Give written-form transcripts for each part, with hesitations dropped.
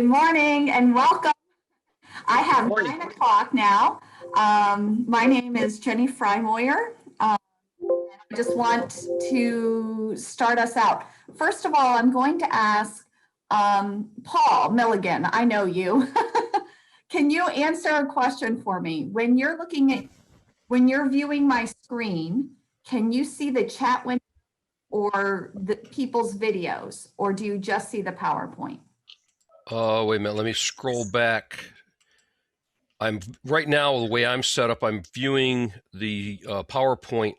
morning and welcome. I have 9 o'clock now. My name is Jenny Freymoyer. I just want to start us out. First of all, I'm going to ask Paul Milligan, I know you. Can you answer a question for me? When you're viewing my screen, can you see the chat window or the people's videos, or do you just see the PowerPoint? Wait a minute, let me scroll back. Right now, the way I'm set up, I'm viewing the PowerPoint,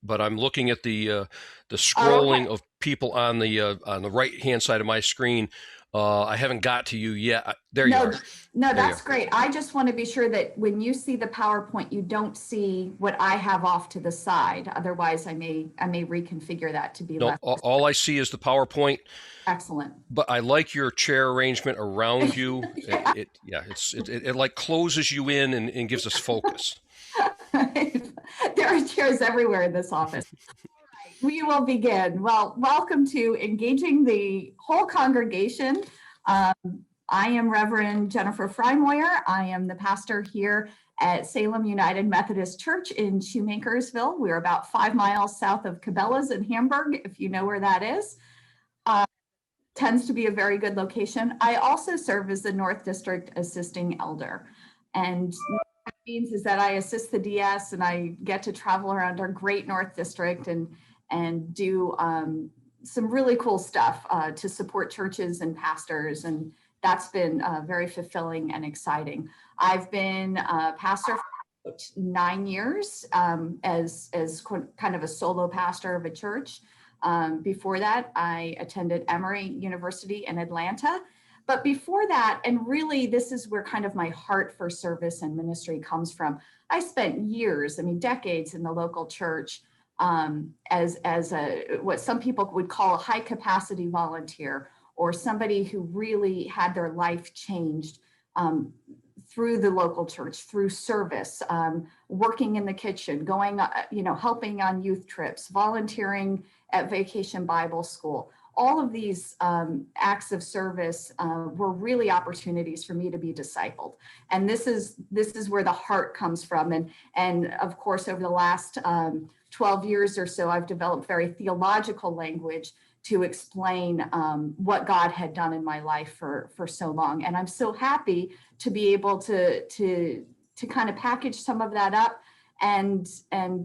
but I'm looking at the scrolling of people on the right-hand side of my screen. I haven't got to you yet. There you are. No, that's great. I just want to be sure that when you see the PowerPoint, you don't see what I have off to the side. Otherwise, I may reconfigure that to be less. All I see is the PowerPoint. Excellent. But I like your chair arrangement around you. It like closes you in and gives us focus. There are chairs everywhere in this office. We will begin. Well, welcome to Engaging the Whole Congregation. I am Reverend Jennifer Freymoyer. I am the pastor here at Salem United Methodist Church in Shoemakersville. We're about 5 miles south of Cabela's in Hamburg, if you know where that is. Tends to be a very good location. I also serve as the North District Assisting Elder. And what that means is that I assist the DS and I get to travel around our great North District and do some really cool stuff to support churches and pastors. And that's been very fulfilling and exciting. I've been a pastor for 9 years as kind of a solo pastor of a church. Before that, I attended Emory University in Atlanta. But before that, and really this is where kind of my heart for service and ministry comes from, I spent years, decades in the local church as what some people would call a high capacity volunteer, or somebody who really had their life changed through the local church, through service, working in the kitchen, going, helping on youth trips, volunteering at Vacation Bible School. All of these acts of service were really opportunities for me to be discipled. And this is where the heart comes from. And of course, over the last 12 years or so, I've developed very theological language to explain what God had done in my life for so long. And I'm so happy to be able to kind of package some of that up and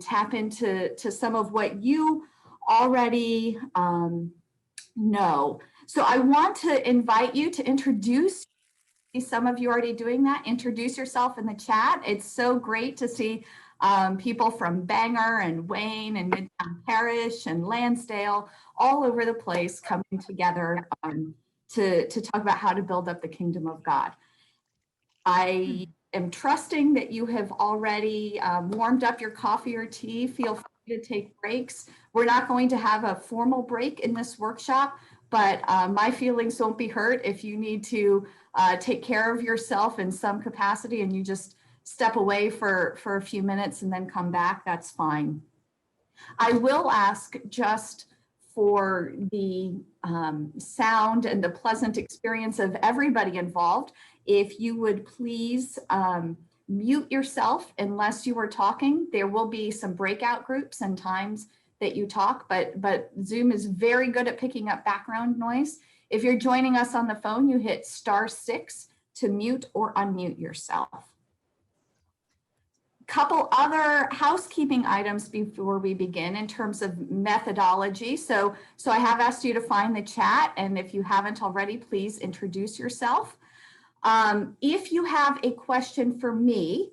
tap into some of what you already know. So I want to invite you to introduce, some of you already doing that, introduce yourself in the chat. It's so great to see people from Bangor and Wayne and Midtown Parish and Lansdale, all over the place coming together to talk about how to build up the kingdom of God. I am trusting that you have already warmed up your coffee or tea. Feel free to take breaks. We're not going to have a formal break in this workshop, but my feelings won't be hurt if you need to take care of yourself in some capacity and you just step away for a few minutes and then come back. That's fine. I will ask, just for the sound and the pleasant experience of everybody involved, if you would please mute yourself unless you are talking. There will be some breakout groups and times that you talk, but Zoom is very good at picking up background noise. If you're joining us on the phone, you hit *6 to mute or unmute yourself. Couple other housekeeping items before we begin in terms of methodology. So I have asked you to find the chat, and if you haven't already, please introduce yourself. If you have a question for me,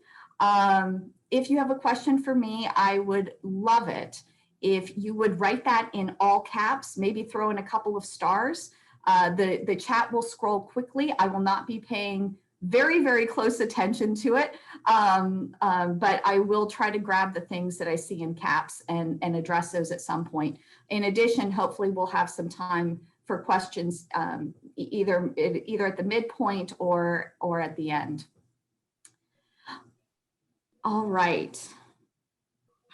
I would love it if you would write that in all caps, maybe throw in a couple of stars. The chat will scroll quickly. I will not be paying very, very close attention to it, but I will try to grab the things that I see in caps and address those at some point. In addition, hopefully we'll have some time for questions either at the midpoint or at the end. All right,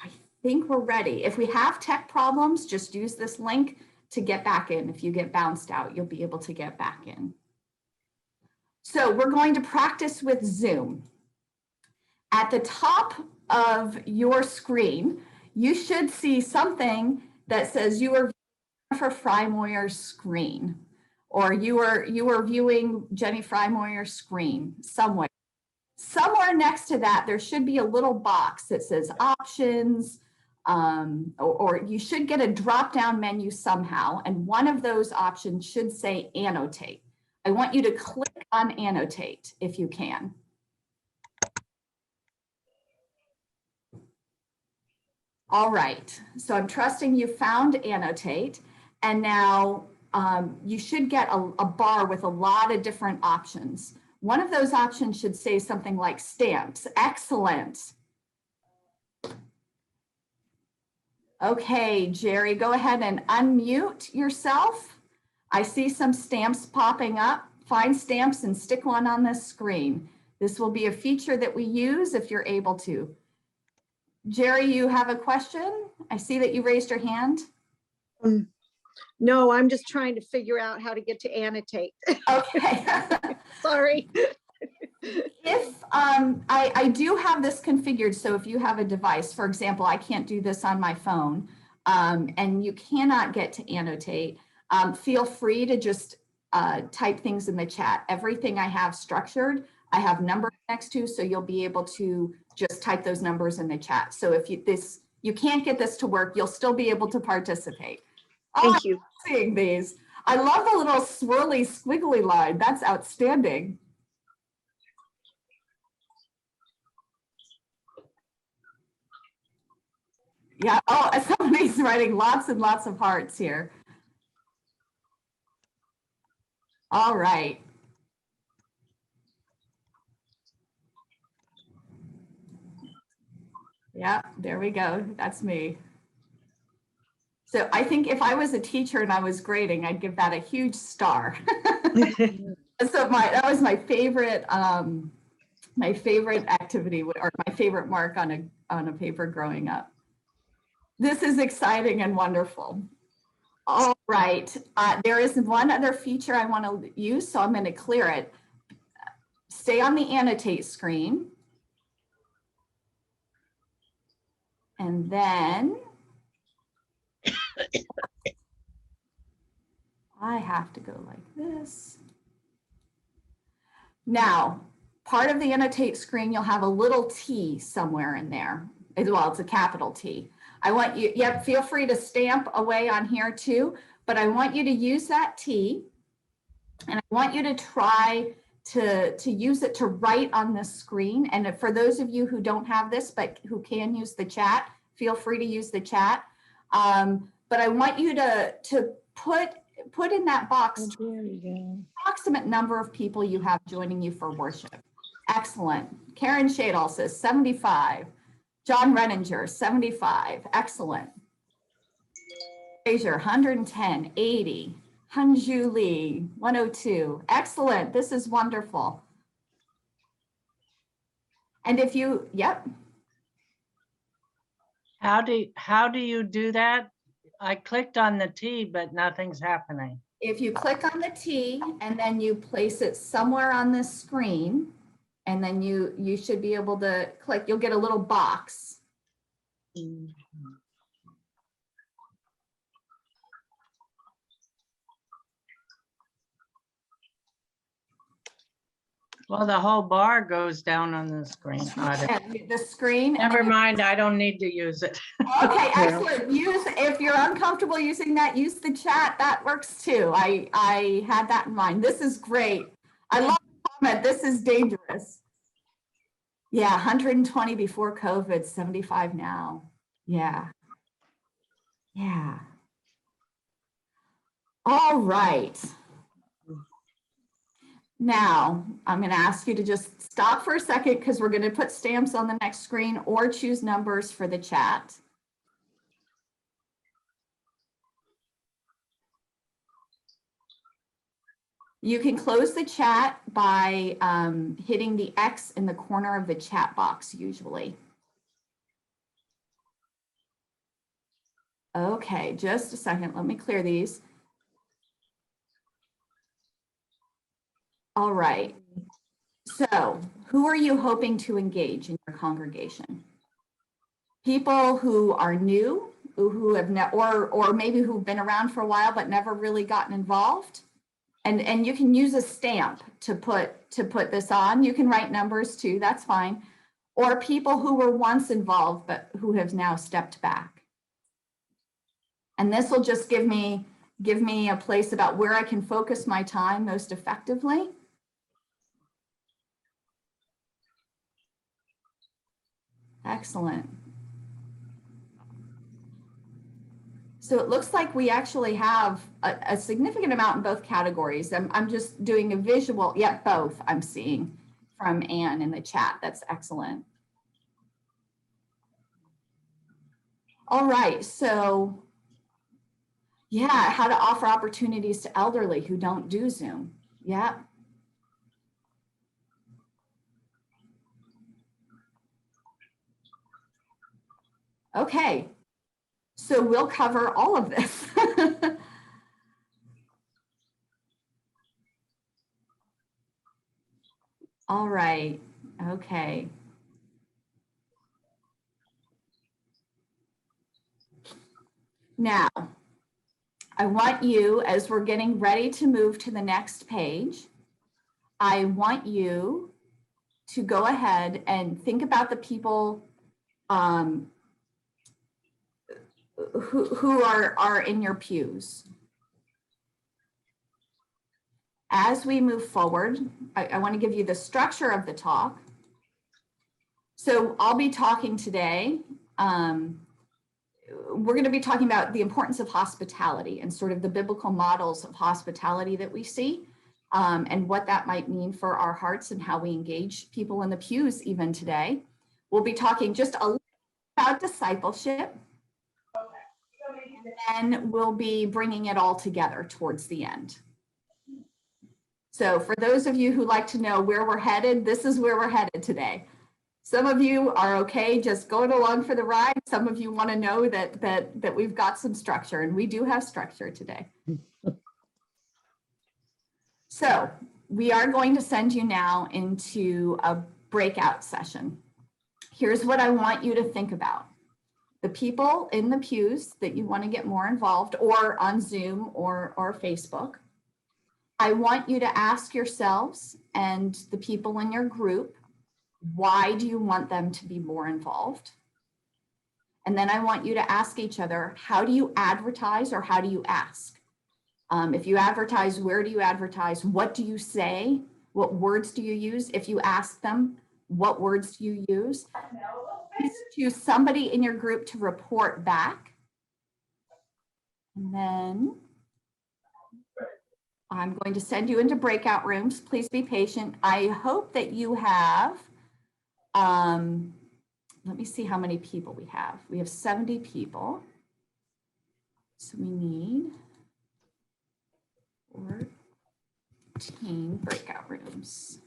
I think we're ready. If we have tech problems, just use this link to get back in. If you get bounced out, you'll be able to get back in. So we're going to practice with Zoom. At the top of your screen, you should see something that says you are for Freymoyer's screen, or you are viewing Jenny Freymoyer's screen somewhere. Somewhere next to that, there should be a little box that says options, or you should get a drop-down menu somehow, and one of those options should say annotate. I want you to click on annotate if you can. All right, so I'm trusting you found annotate, and now you should get a bar with a lot of different options. One of those options should say something like stamps. Excellent. Okay, Jerry, go ahead and unmute yourself. I see some stamps popping up. Find stamps and stick one on this screen. This will be a feature that we use if you're able to. Jerry, you have a question? I see that you raised your hand. No, I'm just trying to figure out how to get to annotate. Okay. Sorry. If I do have this configured, so if you have a device, for example, I can't do this on my phone, and you cannot get to annotate, feel free to just type things in the chat. Everything I have structured, I have numbers next to, so you'll be able to just type those numbers in the chat. So if you can't get this to work, you'll still be able to participate. Thank you. I'm seeing these. I love the little swirly squiggly line. That's outstanding. Yeah, oh, somebody's writing lots and lots of hearts here. All right. Yeah, there we go. That's me. So I think if I was a teacher and I was grading, I'd give that a huge star. So that was my favorite activity, or my favorite mark on a paper growing up. This is exciting and wonderful. All right, there is one other feature I want to use, so I'm going to clear it. Stay on the annotate screen. And then I have to go like this. Now, part of the annotate screen, you'll have a little T somewhere in there. Well, it's a capital T. I want you, yep, feel free to stamp away on here too, but I want you to use that T, and I want you to try to use it to write on this screen. And for those of you who don't have this, but who can use the chat, feel free to use the chat. But I want you to put in that box approximate number of people you have joining you for worship. Excellent. Karen Shadle says 75. John Renninger, 75. Excellent. Fraser, 110, 80. Hanju Lee, 102. Excellent. This is wonderful. And if you, yep. How do you do that? I clicked on the T, but nothing's happening. If you click on the T and then you place it somewhere on this screen, and then you should be able to click, you'll get a little box. Well, the whole bar goes down on the screen. The screen. Never mind, I don't need to use it. Okay, excellent. If you're uncomfortable using that, use the chat. That works too. I had that in mind. This is great. I love the comment. This is dangerous. Yeah, 120 before COVID, 75 now. Yeah. Yeah. All right. Now, I'm going to ask you to just stop for a second because we're going to put stamps on the next screen or choose numbers for the chat. You can close the chat by hitting the X in the corner of the chat box usually. Okay, just a second. Let me clear these. All right. So who are you hoping to engage in your congregation? People who are new, who have or maybe who've been around for a while but never really gotten involved. And you can use a stamp to put this on. You can write numbers too, that's fine. Or people who were once involved but who have now stepped back. And this will just give me a place about where I can focus my time most effectively. Excellent. So it looks like we actually have a significant amount in both categories. I'm just doing a visual, yeah, both I'm seeing from Anne in the chat. That's excellent. All right, so yeah, how to offer opportunities to elderly who don't do Zoom. Yeah. Okay, so we'll cover all of this. All right, okay. Now, I want you, as we're getting ready to move to the next page, I want you to go ahead and think about the people who are in your pews. As we move forward, I want to give you the structure of the talk. So I'll be talking today. We're going to be talking about the importance of hospitality and sort of the biblical models of hospitality that we see, and what that might mean for our hearts and how we engage people in the pews even today. We'll be talking just a little about discipleship, and then we'll be bringing it all together towards the end. So for those of you who like to know where we're headed, this is where we're headed today. Some of you are okay just going along for the ride. Some of you want to know that we've got some structure, and we do have structure today. So we are going to send you now into a breakout session. Here's what I want you to think about. The people in the pews that you want to get more involved, or on Zoom or Facebook. I want you to ask yourselves and the people in your group, why do you want them to be more involved? And then I want you to ask each other, how do you advertise, or how do you ask? If you advertise, where do you advertise? What do you say? What words do you use? If you ask them, what words do you use? Please choose somebody in your group to report back. And then I'm going to send you into breakout rooms. Please be patient. I hope that you have, let me see how many people we have. We have 70 people. So we need 14 breakout rooms.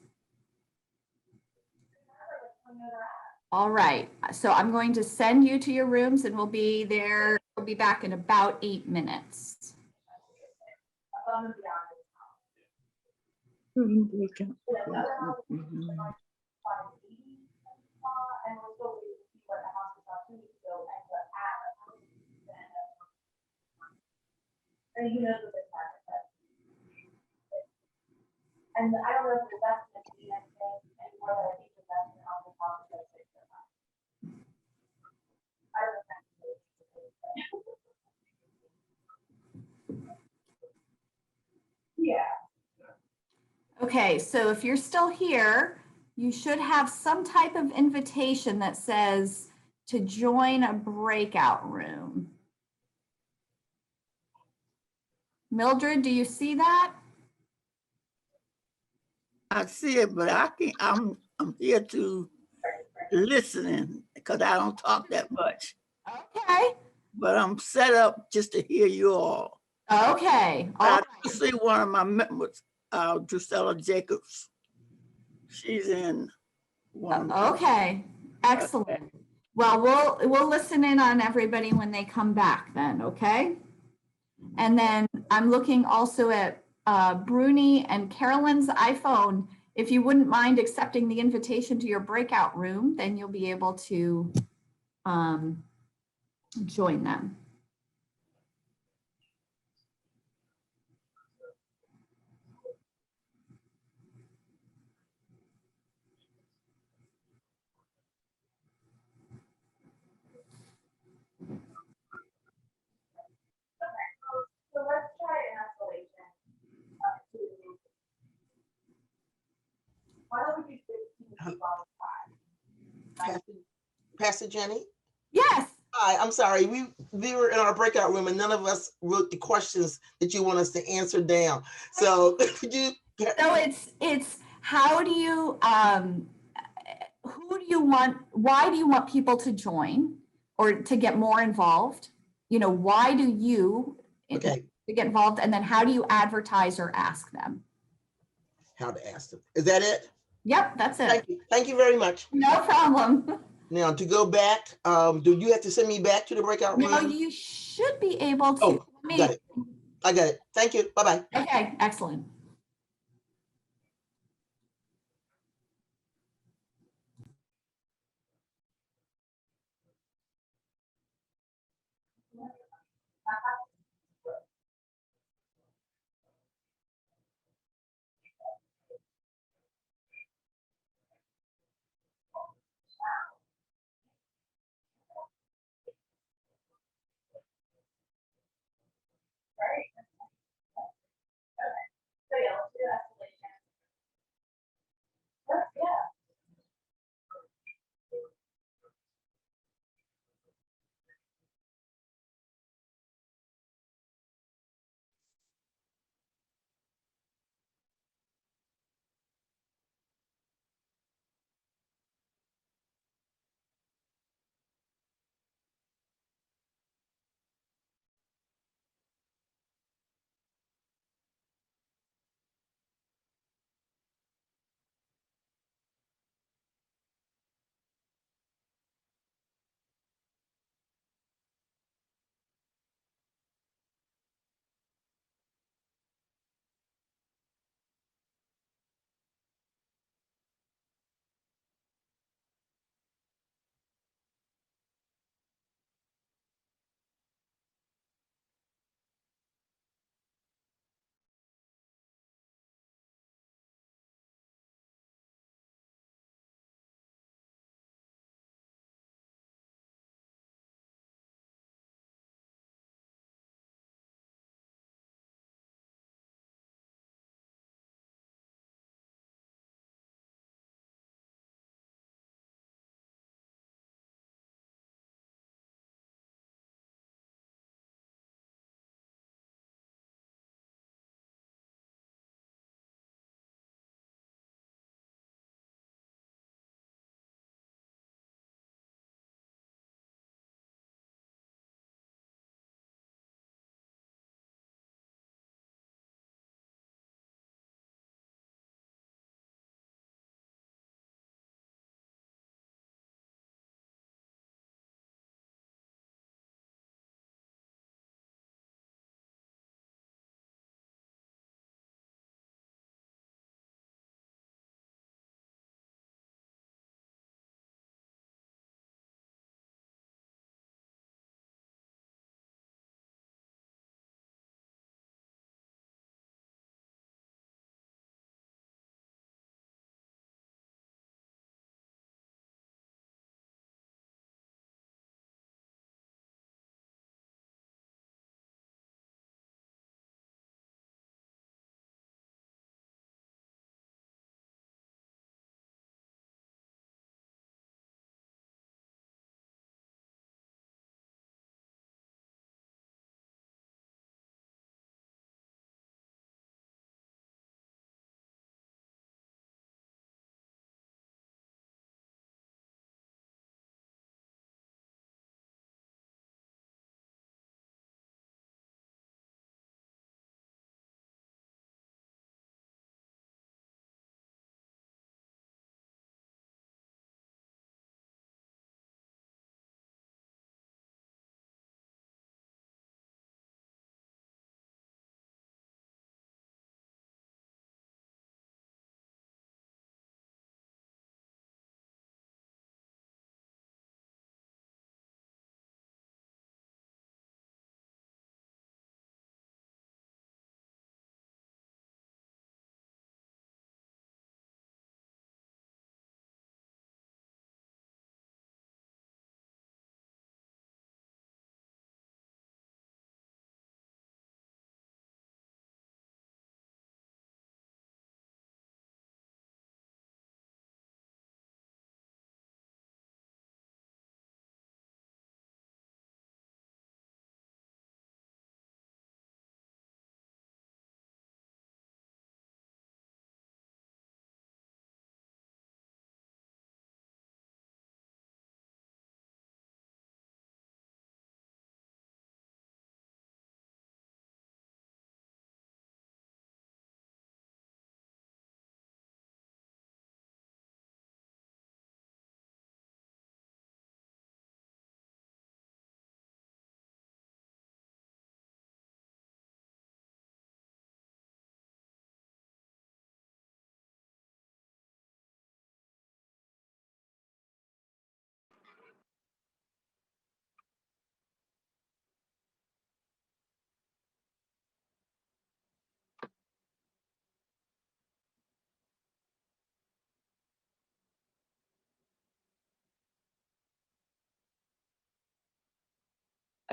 All right, so I'm going to send you to your rooms, and we'll be there. We'll be back in about 8 minutes. And I don't know if that's going to be anything anymore, but I think that's on the top of the Yeah. Okay, so if you're still here, you should have some type of invitation that says to join a breakout room. Mildred, do you see that? I see it, but I'm here to listening because I don't talk that much. Okay. But I'm set up just to hear you all. Okay. I see one of my members, Drusilla Jacobs. She's in one. Okay. Excellent. Okay. Well, we'll listen in on everybody when they come back then, okay? And then I'm looking also at Bruni and Carolyn's iPhone if you wouldn't mind accepting the invitation to your breakout room, then you'll be able to join them. So let's try an escalation. Why don't we do 15 while Pastor Jenny? Yes. Hi, I'm sorry. We were in our breakout room and none of us wrote the questions that you want us to answer down. So could you? So it's how do you who do you want, why do you want people to join or to get more involved? You know, why do you Okay, to get involved, and then how do you advertise or ask them? how to ask them. Is that it? Yep, that's it. Thank you. Thank you very much. No problem. Now to go back, do you have to send me back to the breakout room? No, you should be able to. Oh, got it. I got it. Thank you. Bye-bye. Okay, excellent.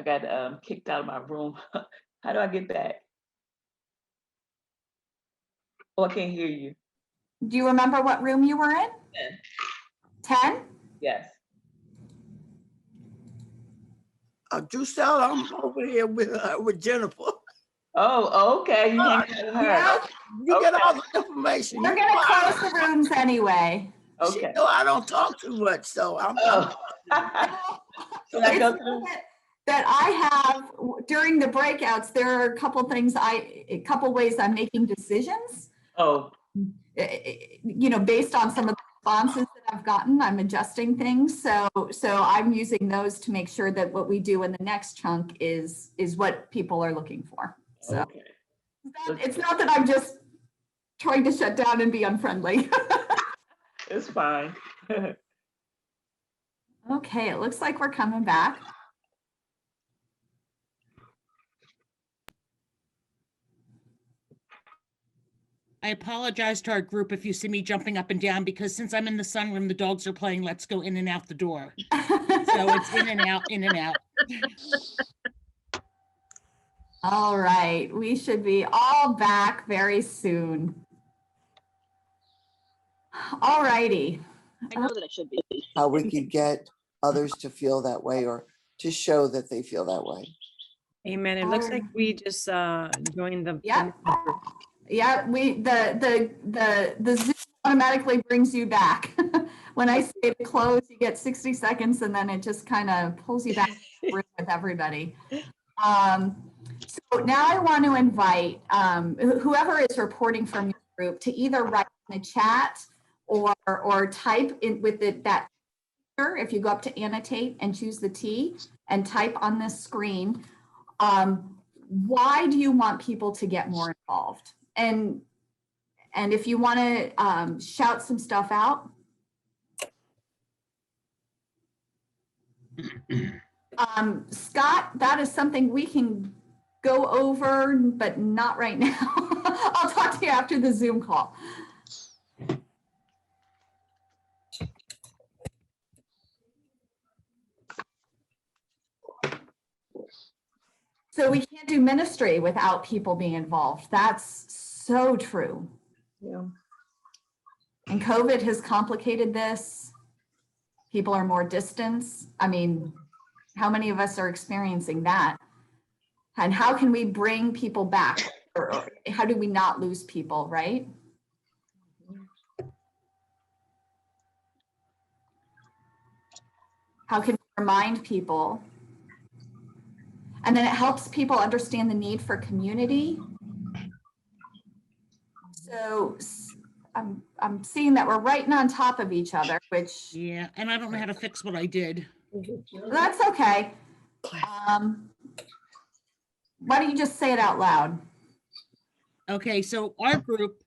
I got kicked out of my room. How do I get back? Oh, I can't hear you. Do you remember what room you were in? 10? Yes. Drusella, I'm over here with Jennifer. Oh, okay. You hang out with her. Yeah, You get Okay. all the information. we're You gonna know close the rooms anyway. She Okay. know I don't talk too much, so I'm Oh. Can I It's go so through? that I have, during the breakouts, there are a couple things a couple ways I'm making decisions. Oh, Based on some of the responses that I've gotten, I'm adjusting things. So I'm using those to make sure that what we do in the next chunk is what people are looking for. So okay. it's not that I'm just trying to shut down and be unfriendly. It's fine. Okay, it looks like we're coming back. I apologize to our group if you see me jumping up and down, because since I'm in the sunroom, the dogs are playing Let's Go in and out the door. So it's in and out, in and out. All right, we should be all back very soon. All righty. I know that I should be. How we could get others to feel that way or to show that they feel that way. Amen. It looks like we just joined the. Yeah. Yeah, the Zoom automatically brings you back. When I say to close, you get 60 seconds and then it just kind of pulls you back with everybody. So now I want to invite whoever is reporting from your group to either write in the chat or type in with that picture. If you go up to annotate and choose the T and type on this screen, why do you want people to get more involved? And if you want to shout some stuff out. Scott, that is something we can go over, but not right now. I'll talk to you after the Zoom call. So we can't do ministry without people being involved. That's so true. Yeah. And COVID has complicated this. People are more distant. I mean, how many of us are experiencing that? And how can we bring people back? Or how do we not lose people, right? How can we remind people? And then it helps people understand the need for community. So I'm seeing that we're right on top of each other, which. Yeah, and I don't know how to fix what I did. That's okay. Why don't you just say it out loud? Okay, so our group,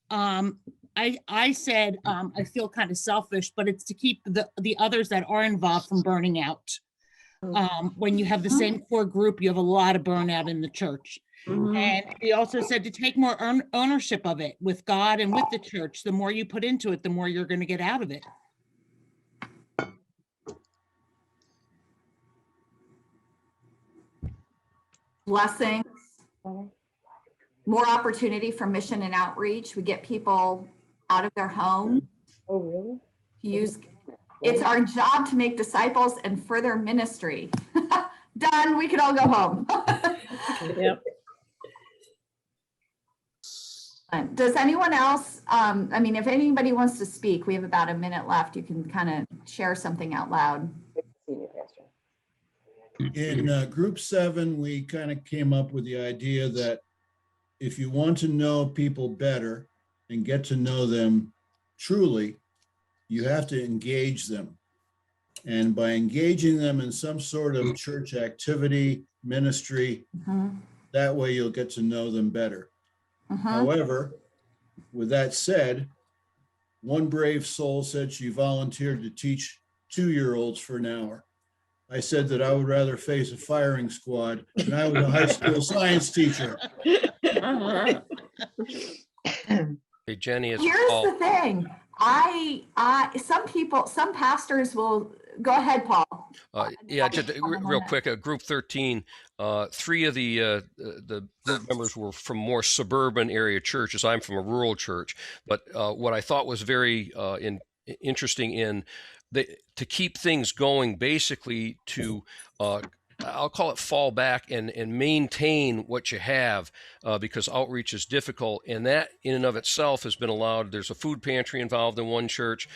I said, I feel kind of selfish, but it's to keep the others that are involved from burning out. When you have the same core group, you have a lot of burnout in the church. And we also said to take more ownership of it with God and with the church. The more you put into it, the more you're going to get out of it. Blessings, more opportunity for mission and outreach. We get people out of their home. Oh, really? It's our job to make disciples and further ministry. Done, we can all go home. Yep. Does anyone else, I mean, if anybody wants to speak, we have about a minute left. You can kind of share something out loud. In group 7, we kind of came up with the idea that if you want to know people better and get to know them truly, you have to engage them. And by engaging them in some sort of church activity, ministry, that way you'll get to know them better. However, with that said, one brave soul said she volunteered to teach 2-year-olds for an hour. I said that I would rather face a firing squad than I was a high school science teacher. Hey, Jenny, it's Here's Paul. the thing. Some pastors will go ahead, Paul. Yeah, just real quick, group 13, 3 of the group members were from more suburban area churches. I'm from a rural church, but what I thought was very interesting to keep things going, basically to I'll call it fall back and maintain what you have, because outreach is difficult, and that in and of itself has been allowed. There's a food pantry involved in one church.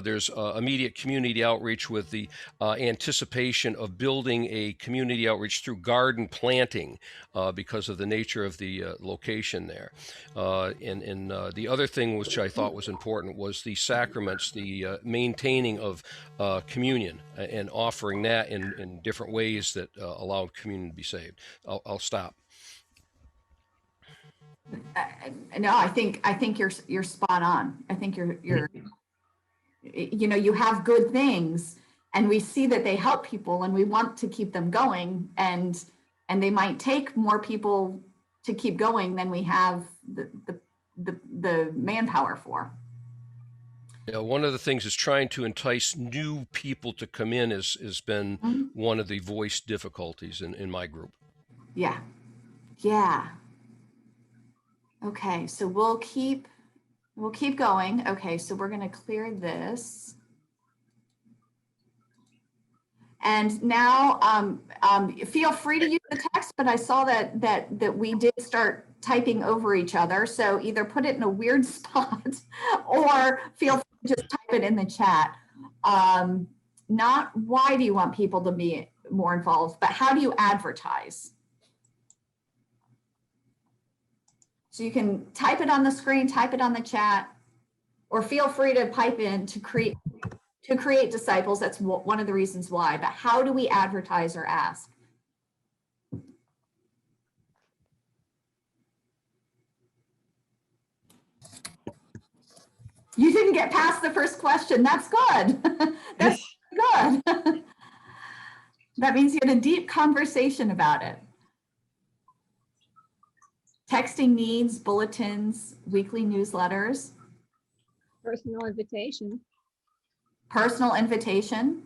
There's immediate community outreach with the anticipation of building a community outreach through garden planting, because of the nature of the location there. And the other thing which I thought was important was the sacraments, the maintaining of communion and offering that in different ways that allow communion to be saved. I'll stop. No, I think you're spot on. I think you're you have good things, and we see that they help people, and we want to keep them going, and they might take more people to keep going than we have the manpower for. Yeah, one of the things is trying to entice new people to come in has been one of the voice difficulties in my group. Yeah. Okay, so we'll keep going. Okay, so we're going to clear this. And now feel free to use the text, but I saw that we did start typing over each other. So either put it in a weird spot or feel free to just type it in the chat. Not why do you want people to be more involved, but how do you advertise? So you can type it on the screen, type it on the chat, or feel free to pipe in to create disciples. That's one of the reasons why. But how do we advertise or ask? You didn't get past the first question. That's good. That's good. That means you had a deep conversation about it. Texting needs, bulletins, weekly newsletters. Personal invitation. Personal invitation.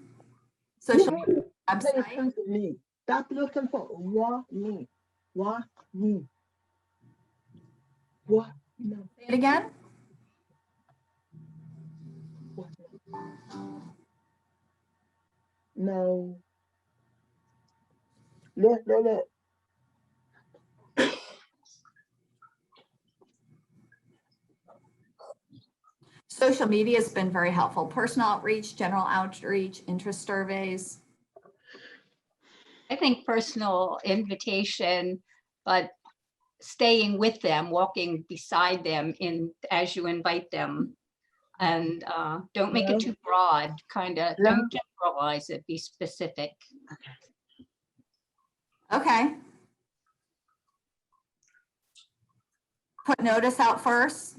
Social media website. Listen to me. Stop looking for what me. What me. What no. Say it again. No. Look. Social media has been very helpful. Personal outreach, general outreach, interest surveys. I think personal invitation, but staying with them, walking beside them as you invite them. And don't make it too broad, don't generalize it, be specific. Okay. Put notice out first.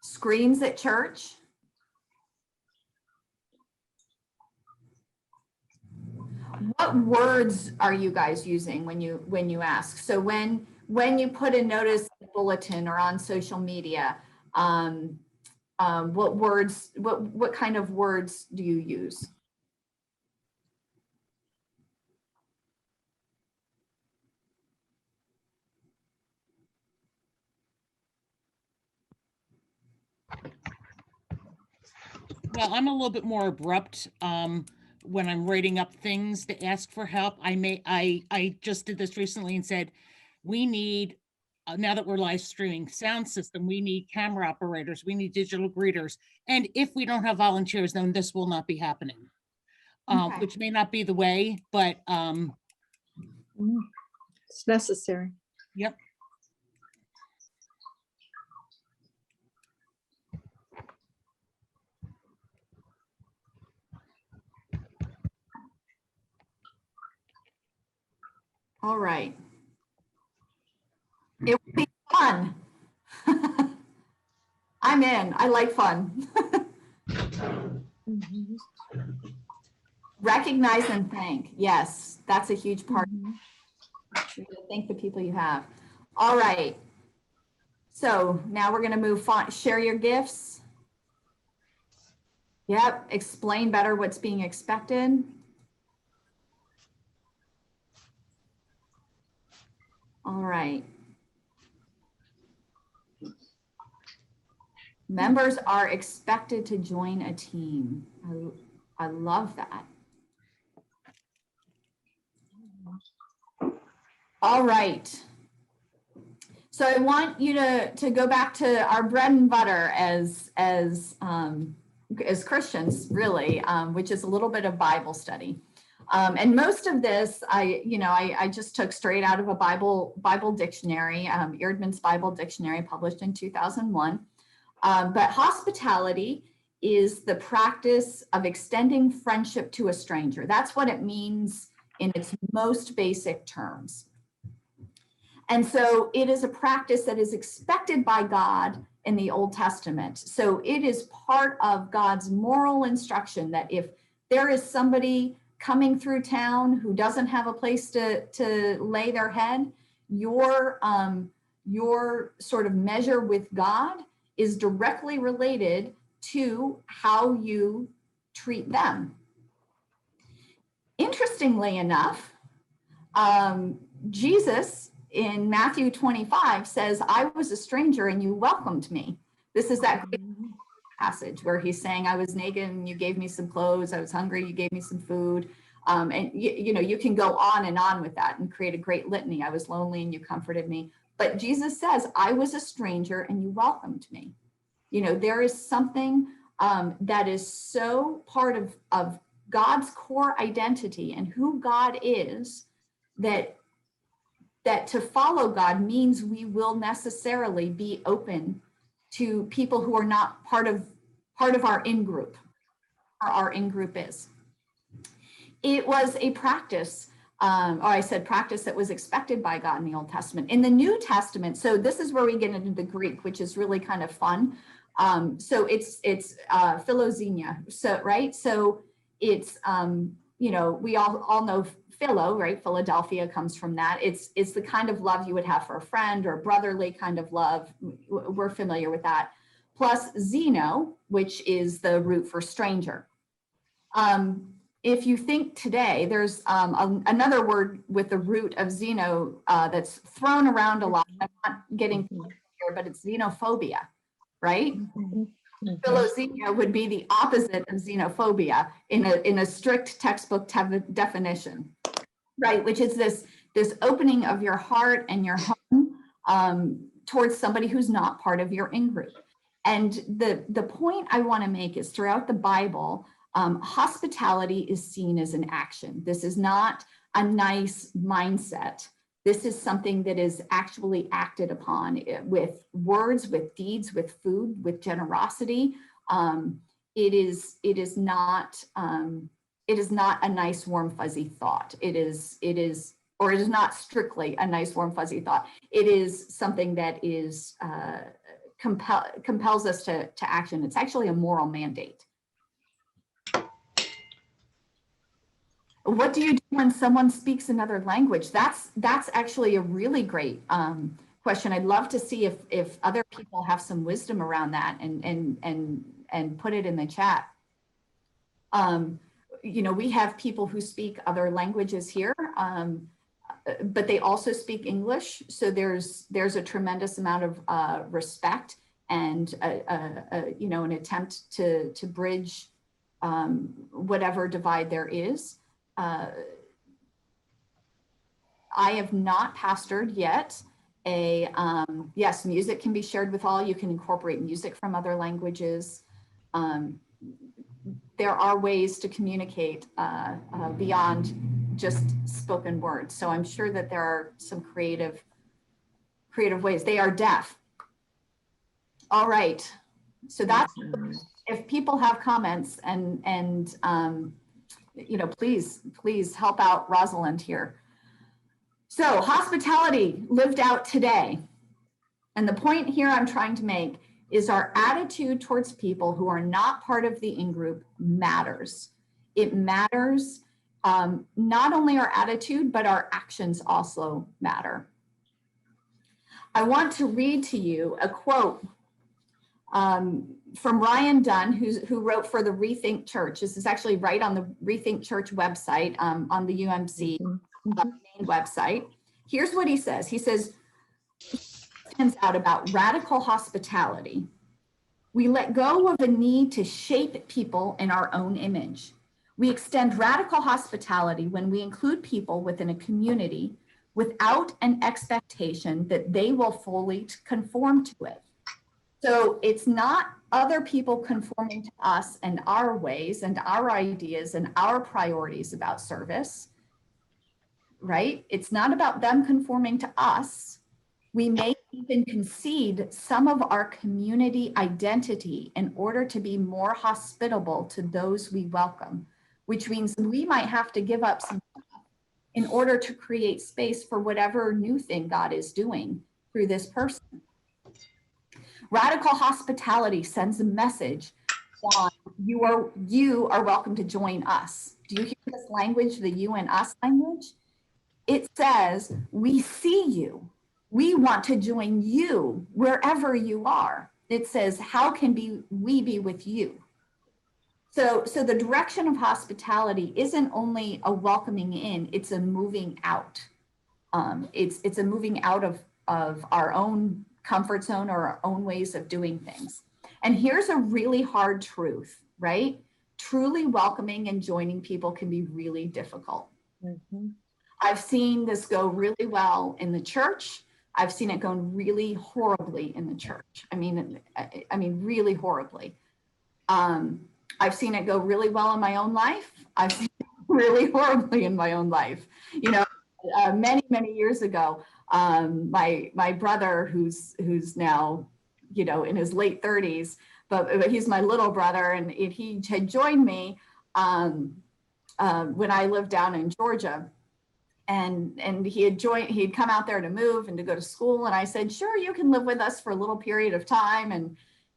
Screens at church. What words are you guys using when you ask? So when you put a notice bulletin or on social media, what kind of words do you use? Well, I'm a little bit more abrupt when I'm writing up things to ask for help. I just did this recently and said, we need, now that we're live streaming, sound system, we need camera operators, we need digital greeters. And if we don't have volunteers, then this will not be happening, Okay. which may not be the way, but It's necessary. yep. All right. It will be fun. I'm in. I like fun. Recognize and thank. Yes, that's a huge part. Thank the people you have. All right. So now we're going to move on. Share your gifts. Yep. Explain better what's being expected. All right. Members are expected to join a team. I love that. All right. So I want you to go back to our bread and butter as Christians, really, which is a little bit of Bible study. And most of this, I just took straight out of a Bible dictionary, Eerdmans Bible Dictionary, published in 2001. But hospitality is the practice of extending friendship to a stranger. That's what it means in its most basic terms. And so it is a practice that is expected by God in the Old Testament. So it is part of God's moral instruction that if there is somebody coming through town who doesn't have a place to lay their head, your sort of measure with God is directly related to how you treat them. Interestingly enough, Jesus in Matthew 25 says, I was a stranger and you welcomed me. This is that great passage where he's saying, I was naked and you gave me some clothes. I was hungry, you gave me some food. And you can go on and on with that and create a great litany. I was lonely and you comforted me. But Jesus says, I was a stranger and you welcomed me. There is something that is so part of God's core identity and who God is, that to follow God means we will necessarily be open to people who are not part of our in-group, or our in-group is. It was a practice, or I said practice, that was expected by God in the Old Testament. In the New Testament, so this is where we get into the Greek, which is really kind of fun. So it's philoxenia, so right? So it's we all know philo, right? Philadelphia comes from that. It's the kind of love you would have for a friend, or brotherly kind of love. We're familiar with that. Plus xeno, which is the root for stranger. If you think today, there's another word with the root of xeno that's thrown around a lot. I'm not getting here, but it's xenophobia, right? Philoxenia would be the opposite of xenophobia in a strict textbook definition, right? Which is this opening of your heart and your home towards somebody who's not part of your in-group. And the point I want to make is, throughout the Bible, hospitality is seen as an action. This is not a nice mindset. This is something that is actually acted upon with words, with deeds, with food, with generosity. It is not a nice, warm, fuzzy thought. It is not strictly a nice, warm, fuzzy thought. It is something that is compels us to action. It's actually a moral mandate. What do you do when someone speaks another language? That's actually a really great question. I'd love to see if other people have some wisdom around that and put it in the chat. We have people who speak other languages here, but they also speak English. So there's a tremendous amount of respect and an attempt to bridge whatever divide there is. I have not pastored yet. Yes, music can be shared with all. You can incorporate music from other languages. There are ways to communicate beyond just spoken words. So I'm sure that there are some creative ways. They are deaf. All right. So that's, if people have comments and please help out Rosalind here. So hospitality lived out today. And the point here I'm trying to make is our attitude towards people who are not part of the in-group matters. It matters, not only our attitude, but our actions also matter. I want to read to you a quote from Ryan Dunn, who wrote for the Rethink Church. This is actually right on the Rethink Church website, on the UMC main website. Here's what he says. He says, stands out about radical hospitality. We let go of a need to shape people in our own image. We extend radical hospitality when we include people within a community without an expectation that they will fully conform to it. So it's not other people conforming to us and our ways and our ideas and our priorities about service, right? It's not about them conforming to us. We may even concede some of our community identity in order to be more hospitable to those we welcome, which means we might have to give up some in order to create space for whatever new thing God is doing through this person. Radical hospitality sends a message on you are welcome to join us. Do you hear this language, the you and us language? It says, we see you. We want to join you wherever you are. It says, how can we be with you? So the direction of hospitality isn't only a welcoming in, it's a moving out. It's a moving out of our own comfort zone or our own ways of doing things. And here's a really hard truth, right? Truly welcoming and joining people can be really difficult. Mhm. I've seen this go really well in the church. I've seen it go really horribly in the church. I mean, really horribly. I've seen it go really well in my own life. I've seen it really horribly in my own life. You know, many, many years ago, my brother, who's now, you know, in his late 30s, but he's my little brother, and he had joined me when I lived down in Georgia. And he had come out there to move and to go to school. And I said, sure, you can live with us for a little period of time.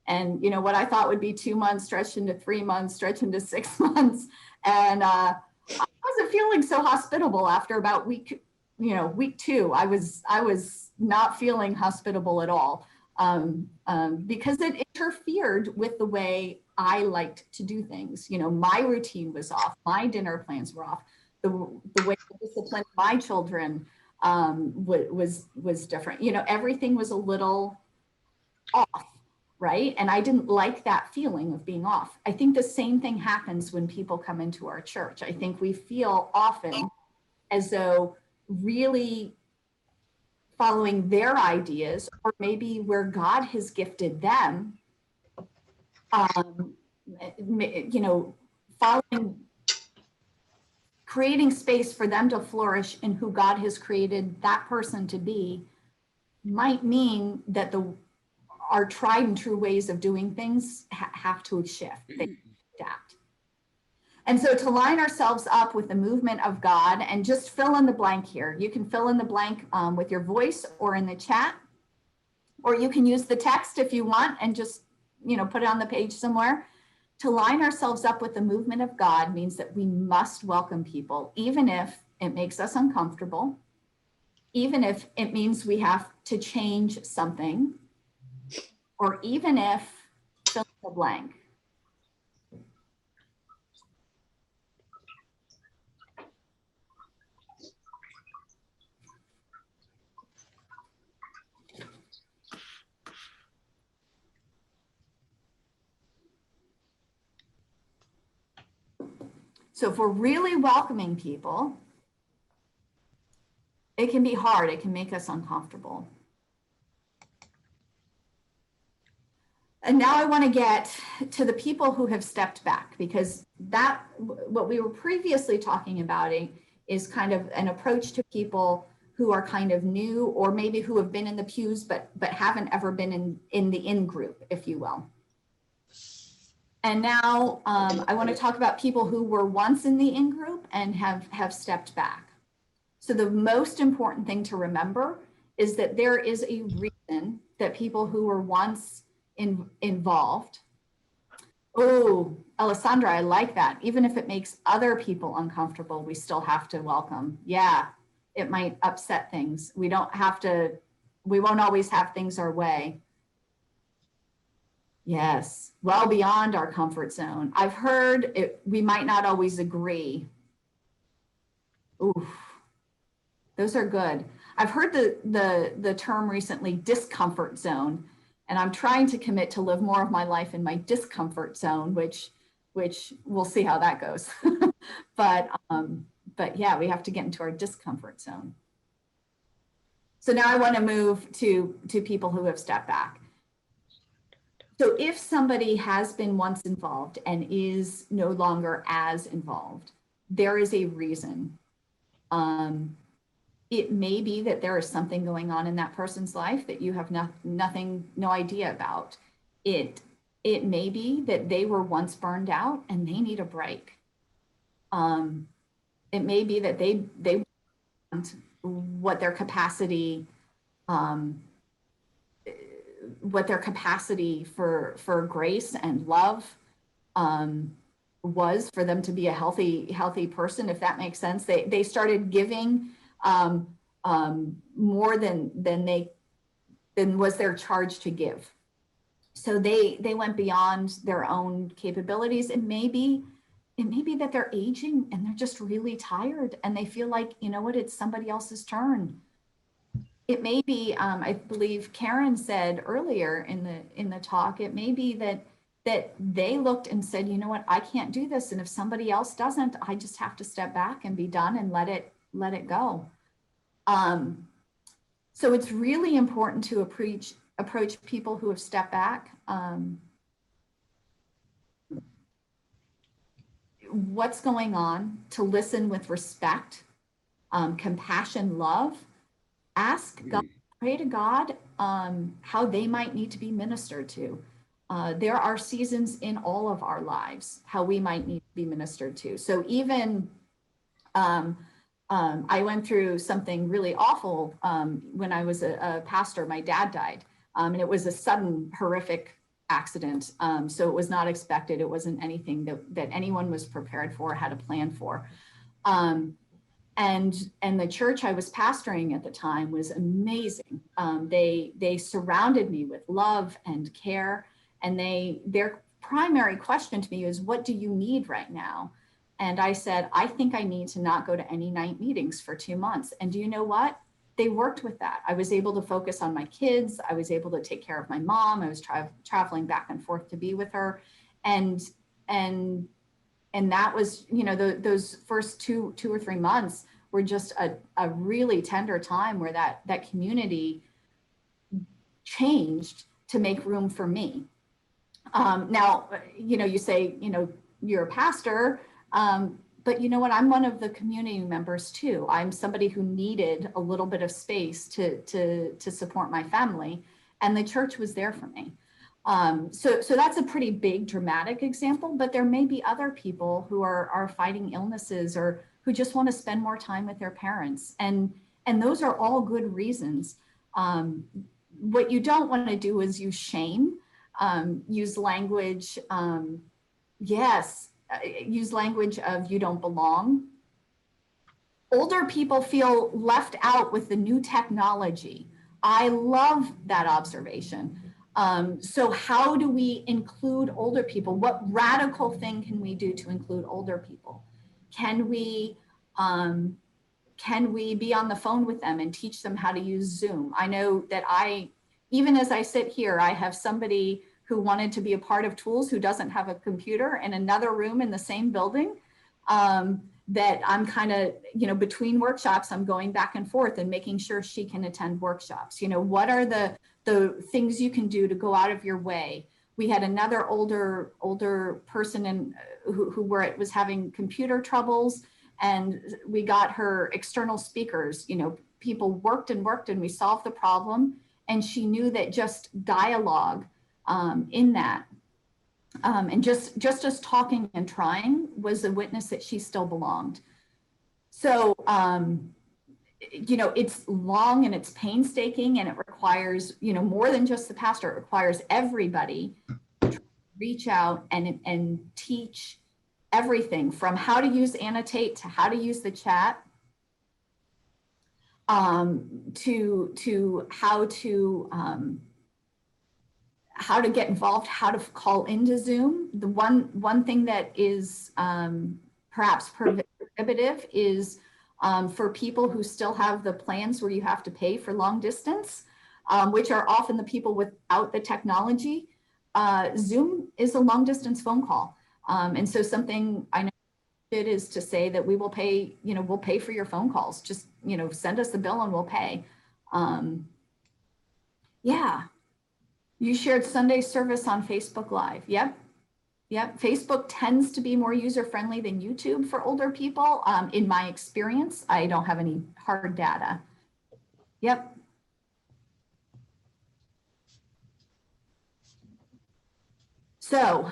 And you know, what I thought would be 2 months stretched into 3 months, stretched into 6 months. And I wasn't feeling so hospitable after about week 2. I was not feeling hospitable at all because it interfered with the way I liked to do things. You know, my routine was off, my dinner plans were off. The way I disciplined my children was different. You know, everything was a little off, right? And I didn't like that feeling of being off. I think the same thing happens when people come into our church. I think we feel often as though really following their ideas, or maybe where God has gifted them, you know, creating space for them to flourish in who God has created that person to be might mean that our tried and true ways of doing things have to shift, they adapt. And so to line ourselves up with the movement of God, and just fill in the blank here. You can fill in the blank with your voice or in the chat, or you can use the text if you want and just, you know, put it on the page somewhere. To line ourselves up with the movement of God means that we must welcome people, even if it makes us uncomfortable, even if it means we have to change something, or even if fill in the blank. So if we're really welcoming people, it can be hard. It can make us uncomfortable. And now I want to get to the people who have stepped back, because what we were previously talking about is kind of an approach to people who are kind of new, or maybe who have been in the pews, but haven't ever been in the in-group, if you will. And now I want to talk about people who were once in the in-group and have stepped back. So the most important thing to remember is that there is a reason that people who were once involved. Oh, Alessandra, I like that. Even if it makes other people uncomfortable, we still have to welcome. Yeah, it might upset things. We don't have to always have things our way. Yes, well beyond our comfort zone. I've heard it, we might not always agree. Oof, those are good. I've heard the term recently, discomfort zone, and I'm trying to commit to live more of my life in my discomfort zone, which we'll see how that goes. But yeah, we have to get into our discomfort zone. So now I want to move to people who have stepped back. So if somebody has been once involved and is no longer as involved, there is a reason. It may be that there is something going on in that person's life that you have no idea about. It may be that they were once burned out and they need a break. It may be that they want what their capacity for grace and love was for them to be a healthy person, if that makes sense. They started giving more than was their charge to give. So they went beyond their own capabilities. It may be that they're aging and they're just really tired and they feel like, you know what, it's somebody else's turn. It may be, I believe Karen said earlier in the talk, it may be that they looked and said, you know what, I can't do this. And if somebody else doesn't, I just have to step back and be done and let it go. So it's really important to approach people who have stepped back. What's going on, to listen with respect, compassion, love. Ask God, pray to God how they might need to be ministered to. There are seasons in all of our lives how we might need to be ministered to. So even I went through something really awful when I was a pastor. My dad died, and it was a sudden, horrific accident. So it was not expected. It wasn't anything that anyone was prepared for, had a plan for. And the church I was pastoring at the time was amazing. They surrounded me with love and care, and their primary question to me was, what do you need right now? And I said, I think I need to not go to any night meetings for 2 months. And do you know what? They worked with that. I was able to focus on my kids. I was able to take care of my mom. I was traveling back and forth to be with her. And that was, you know, those first two or 3 months were just a really tender time where that community changed to make room for me. Now, you know, you say, you know, you're a pastor, but you know what, I'm one of the community members too. I'm somebody who needed a little bit of space to support my family, and the church was there for me. So that's a pretty big dramatic example, but there may be other people who are fighting illnesses or who just want to spend more time with their parents. And those are all good reasons. What you don't want to do is use shame, use language, use language of you don't belong. Older people feel left out with the new technology. I love that observation. So how do we include older people? What radical thing can we do to include older people? Can we be on the phone with them and teach them how to use Zoom? I know that even as I sit here, I have somebody who wanted to be a part of Tools who doesn't have a computer in another room in the same building, that I'm kind of, you know, between workshops, I'm going back and forth and making sure she can attend workshops. You know, what are the things you can do to go out of your way? We had another older person who was having computer troubles, and we got her external speakers. You know, people worked and we solved the problem, and she knew that just dialogue in that, and just us talking and trying was a witness that she still belonged. So, you know, it's long and it's painstaking, and it requires, you know, more than just the pastor. It requires everybody to reach out and teach everything from how to use annotate to how to use the chat. to how to get involved, how to call into Zoom. The one thing that is perhaps prohibitive is for people who still have the plans where you have to pay for long distance, which are often the people without the technology. Zoom is a long distance phone call. And so something I know it is to say that we will pay, we'll pay for your phone calls. Just, send us the bill and we'll pay. Yeah. You shared Sunday service on Facebook Live. Yep. Facebook tends to be more user-friendly than YouTube for older people. In my experience, I don't have any hard data. Yep. So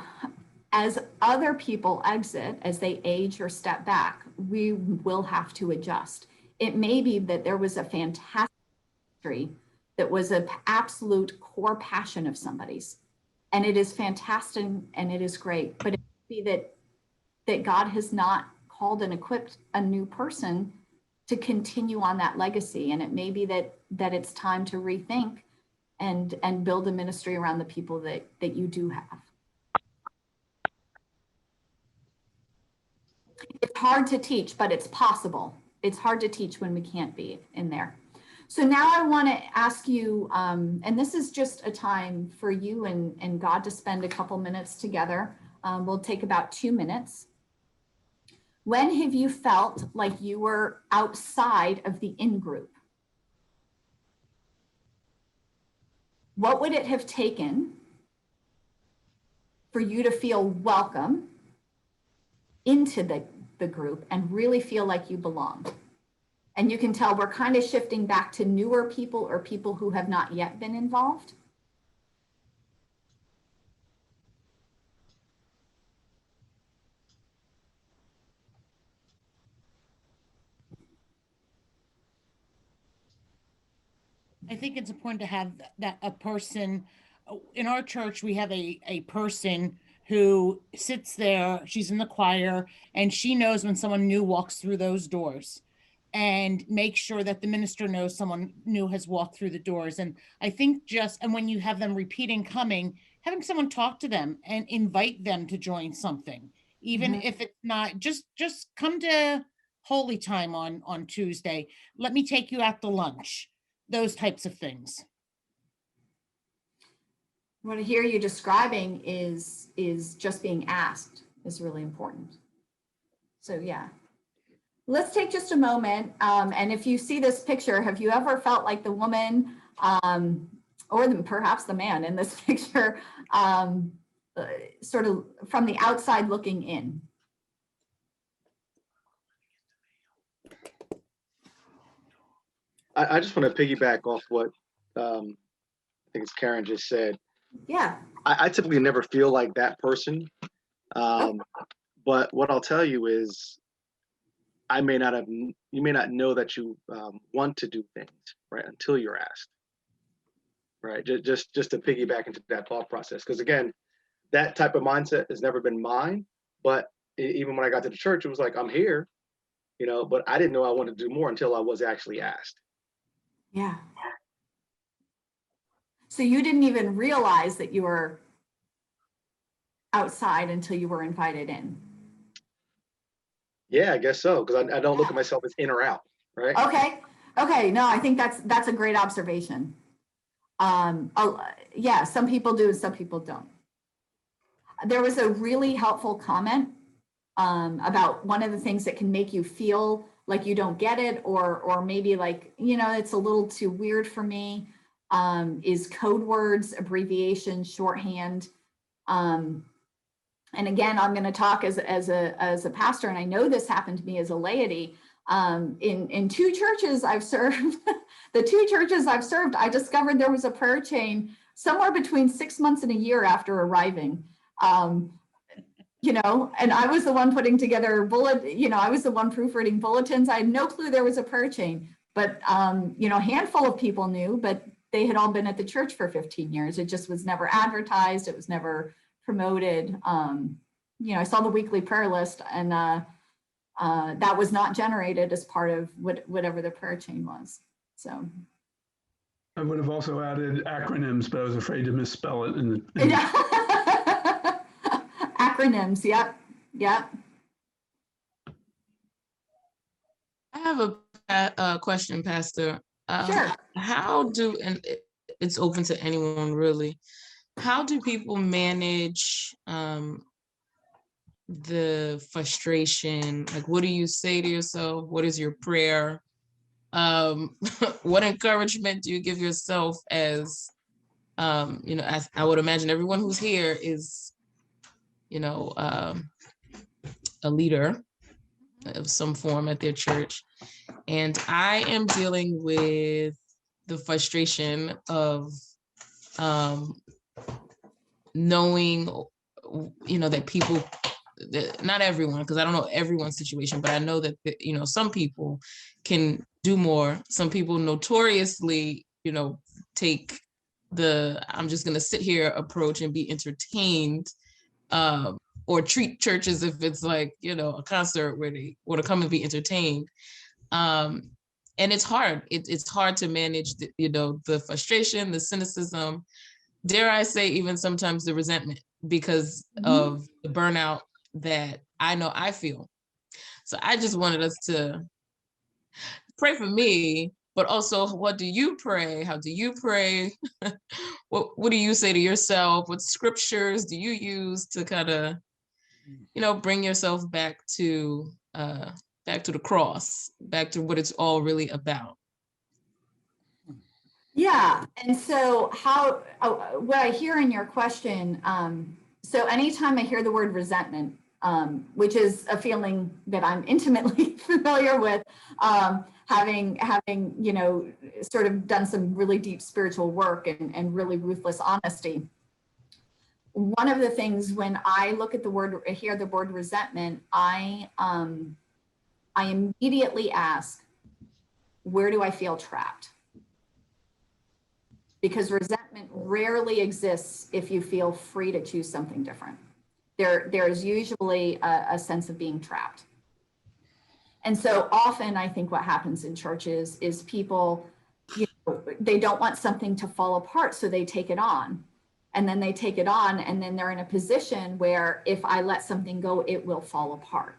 as other people exit, as they age or step back, we will have to adjust. It may be that there was a fantastic history that was an absolute core passion of somebody's. And it is fantastic and it is great, but it may be that God has not called and equipped a new person to continue on that legacy. And it may be that it's time to rethink and build a ministry around the people that you do have. It's hard to teach, but it's possible. It's hard to teach when we can't be in there. So now I want to ask you, and this is just a time for you and God to spend a couple minutes together. We'll take about 2 minutes. When have you felt like you were outside of the in-group? What would it have taken for you to feel welcome into the group and really feel like you belonged? And you can tell we're kind of shifting back to newer people or people who have not yet been involved. I think it's important to have that a person in our church. We have a person who sits there. She's in the choir and she knows when someone new walks through those doors and make sure that the minister knows someone new has walked through the doors. And I think and when you have them repeating coming, having someone talk to them and invite them to join something, even if it's not just come to Holy Time on Tuesday. Let me take you out to lunch. Those types of things. What I hear you describing is just being asked is really important. So yeah. Let's take just a moment. And if you see this picture, have you ever felt like the woman or perhaps the man in this picture, sort of from the outside looking in? I just want to piggyback off what I think it's Karen just said. Yeah. I typically never feel like that person. But what I'll tell you is you may not know that you want to do things, right, until you're asked, right? Just to piggyback into that thought process. Because again, that type of mindset has never been mine. But even when I got to the church, it was like, I'm here, but I didn't know I wanted to do more until I was actually asked. Yeah. So you didn't even realize that you were outside until you were invited in. Yeah, I guess so. Because I don't look at myself as in or out, right? Okay. No, I think that's a great observation. Yeah, some people do, some people don't. There was a really helpful comment about one of the things that can make you feel like you don't get it, or maybe like, it's a little too weird for me, is code words, abbreviations, shorthand. And again, I'm going to talk as a pastor, and I know this happened to me as a laity. In 2 churches I've served, the 2 churches I've served, I discovered there was a prayer chain somewhere between 6 months and a year after arriving. And I was the one putting together I was the one proofreading bulletins. I had no clue there was a prayer chain, but a handful of people knew, but they had all been at the church for 15 years. It just was never advertised. It was never promoted. I saw the weekly prayer list, and that was not generated as part of whatever the prayer chain was. So. I would have also added acronyms, but I was afraid to misspell it. Acronyms, yep, yep. I have a question, Pastor. Sure. How do, and it's open to anyone really, how do people manage the frustration? Like, what do you say to yourself? What is your prayer? What encouragement do you give yourself as, as I would imagine everyone who's here is, a leader of some form at their church. And I am dealing with the frustration of knowing, that people, not everyone, because I don't know everyone's situation, but I know that, some people can do more. Some people notoriously, take the, I'm just going to sit here approach and be entertained, or treat churches if it's like, a concert where they want to come and be entertained. And it's hard. It's hard to manage, the frustration, the cynicism, dare I say, even sometimes the resentment because of the burnout that I know I feel. So I just wanted us to pray for me, but also, what do you pray? How do you pray? What do you say to yourself? What scriptures do you use to kind of, bring yourself back to the cross, back to what it's all really about? Yeah, and so what I hear in your question, so anytime I hear the word resentment, which is a feeling that I'm intimately familiar with, having sort of done some really deep spiritual work and really ruthless honesty. One of the things when I look at hear the word resentment, I immediately ask, where do I feel trapped? Because resentment rarely exists if you feel free to choose something different. There's usually a sense of being trapped. And so often I think what happens in churches is people, they don't want something to fall apart, so they take it on. And then they take it on, and then they're in a position where if I let something go, it will fall apart.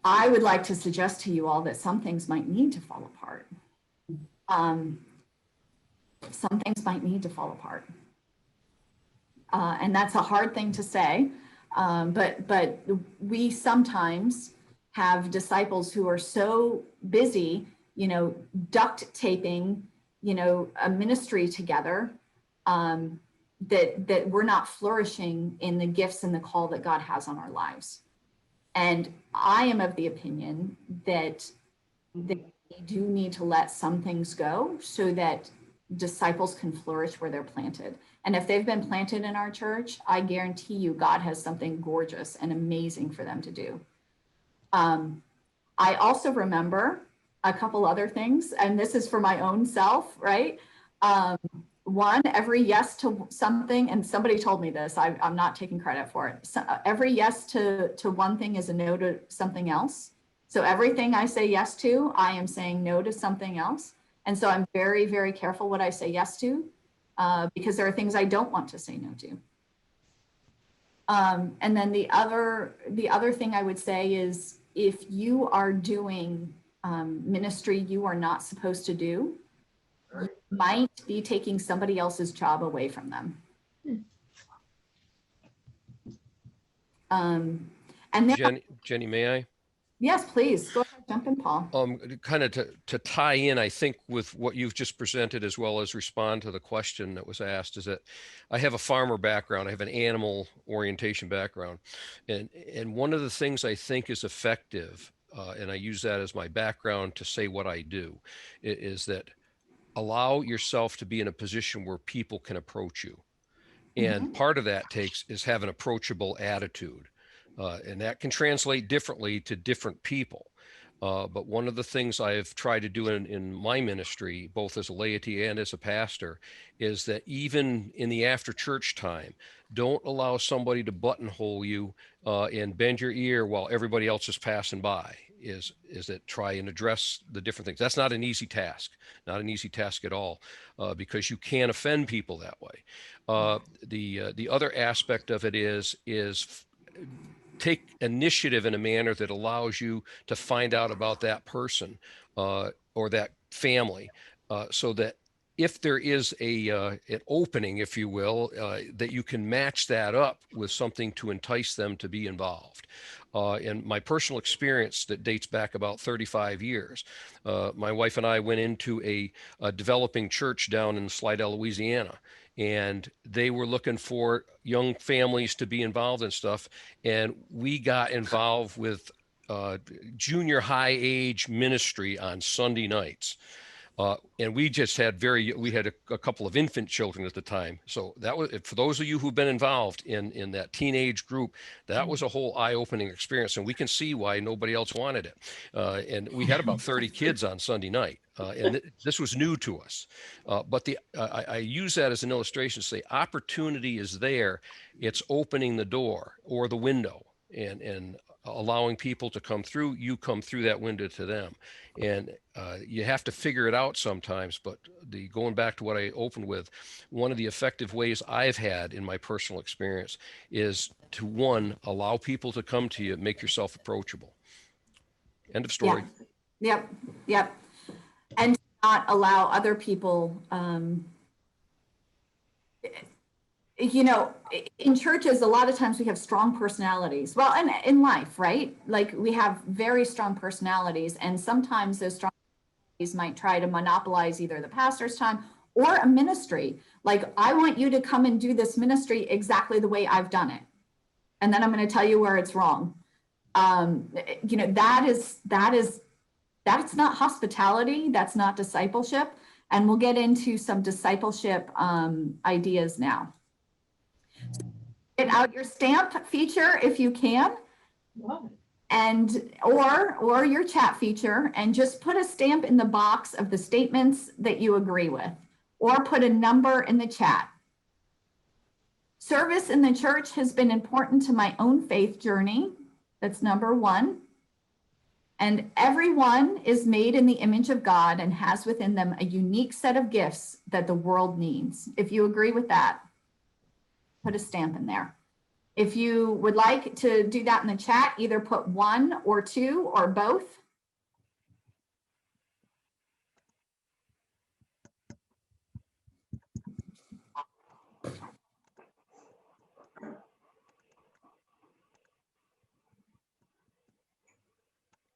I would like to suggest to you all that some things might need to fall apart. Some things might need to fall apart. And that's a hard thing to say, but we sometimes have disciples who are so busy, duct taping, a ministry together, that we're not flourishing in the gifts and the call that God has on our lives. And I am of the opinion that we do need to let some things go so that disciples can flourish where they're planted. And if they've been planted in our church, I guarantee you God has something gorgeous and amazing for them to do. I also remember a couple other things, and this is for my own self, right? One, every yes to something, and somebody told me this, I'm not taking credit for it. So, every yes to one thing is a no to something else. So everything I say yes to, I am saying no to something else. And so I'm very, very careful what I say yes to, because there are things I don't want to say no to. And then the other thing I would say is, if you are doing ministry you are not supposed to do, you might be taking somebody else's job away from them. And then, Jenny, may I? Yes, please. Go ahead, jump in, Paul. Kind of to tie in, I think, with what you've just presented, as well as respond to the question that was asked, is that I have a farmer background. I have an animal orientation background. And one of the things I think is effective, and I use that as my background to say what I do, is that allow yourself to be in a position where people can approach you. And part of that is have an approachable attitude. And that can translate differently to different people. But one of the things I've tried to do in my ministry, both as a laity and as a pastor, is that even in the after church time, don't allow somebody to buttonhole you and bend your ear while everybody else is passing by. Is that try and address the different things. That's not an easy task, not an easy task at all, because you can offend people that way. The other aspect of it is take initiative in a manner that allows you to find out about that person or that family, so that if there is an opening, if you will, that you can match that up with something to entice them to be involved. In my personal experience that dates back about 35 years, my wife and I went into a developing church down in Slidell, Louisiana, and they were looking for young families to be involved in stuff. And we got involved with junior high age ministry on Sunday nights. And we just had we had a couple of infant children at the time. So that was, for those of you who've been involved in that teenage group, that was a whole eye-opening experience. And we can see why nobody else wanted it. And we had about 30 kids on Sunday night. And this was new to us. But I use that as an illustration to say opportunity is there. It's opening the door or the window and allowing people to come through. You come through that window to them. And you have to figure it out sometimes. But going back to what I opened with, one of the effective ways I've had in my personal experience is to, one, allow people to come to you, make yourself approachable. End of story. Yeah. Yep. And not allow other people, you know, in churches, a lot of times we have strong personalities. Well, and in life, right? Like we have very strong personalities, and sometimes those strong personalities might try to monopolize either the pastor's time or a ministry. Like, I want you to come and do this ministry exactly the way I've done it. And then I'm going to tell you where it's wrong. You know, that's not hospitality. That's not discipleship. And we'll get into some discipleship ideas now. Get out your stamp feature if you can, and or your chat feature, and just put a stamp in the box of the statements that you agree with, or put a number in the chat. Service in the church has been important to my own faith journey. That's number one. And everyone is made in the image of God and has within them a unique set of gifts that the world needs. If you agree with that, put a stamp in there. If you would like to do that in the chat, either put 1 or 2 or both.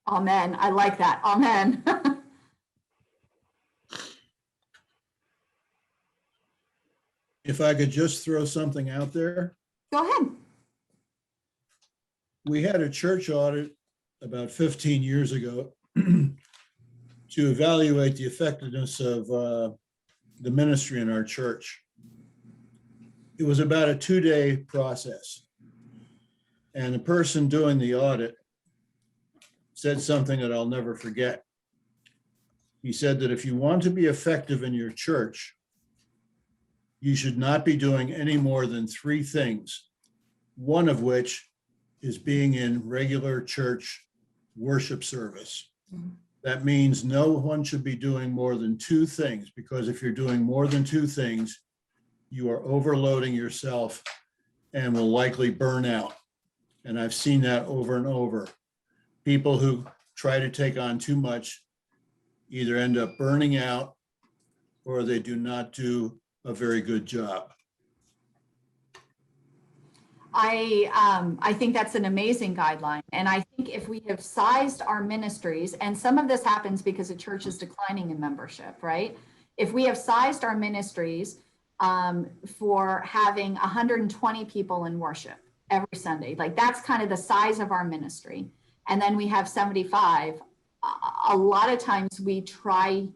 Amen. I like that. Amen. If I could just throw something out there. Go ahead. We had a church audit about 15 years ago to evaluate the effectiveness of the ministry in our church. It was about a 2-day process. And the person doing the audit said something that I'll never forget. He said that if you want to be effective in your church, you should not be doing any more than 3 things, one of which is being in regular church worship service. That means no one should be doing more than 2 things, because if you're doing more than 2 things, you are overloading yourself and will likely burn out. And I've seen that over and over. People who try to take on too much either end up burning out or they do not do a very good job. I think that's an amazing guideline. And I think if we have sized our ministries, and some of this happens because the church is declining in membership, right? If we have sized our ministries for having 120 people in worship every Sunday, like that's kind of the size of our ministry. And then we have 75. A lot of times we try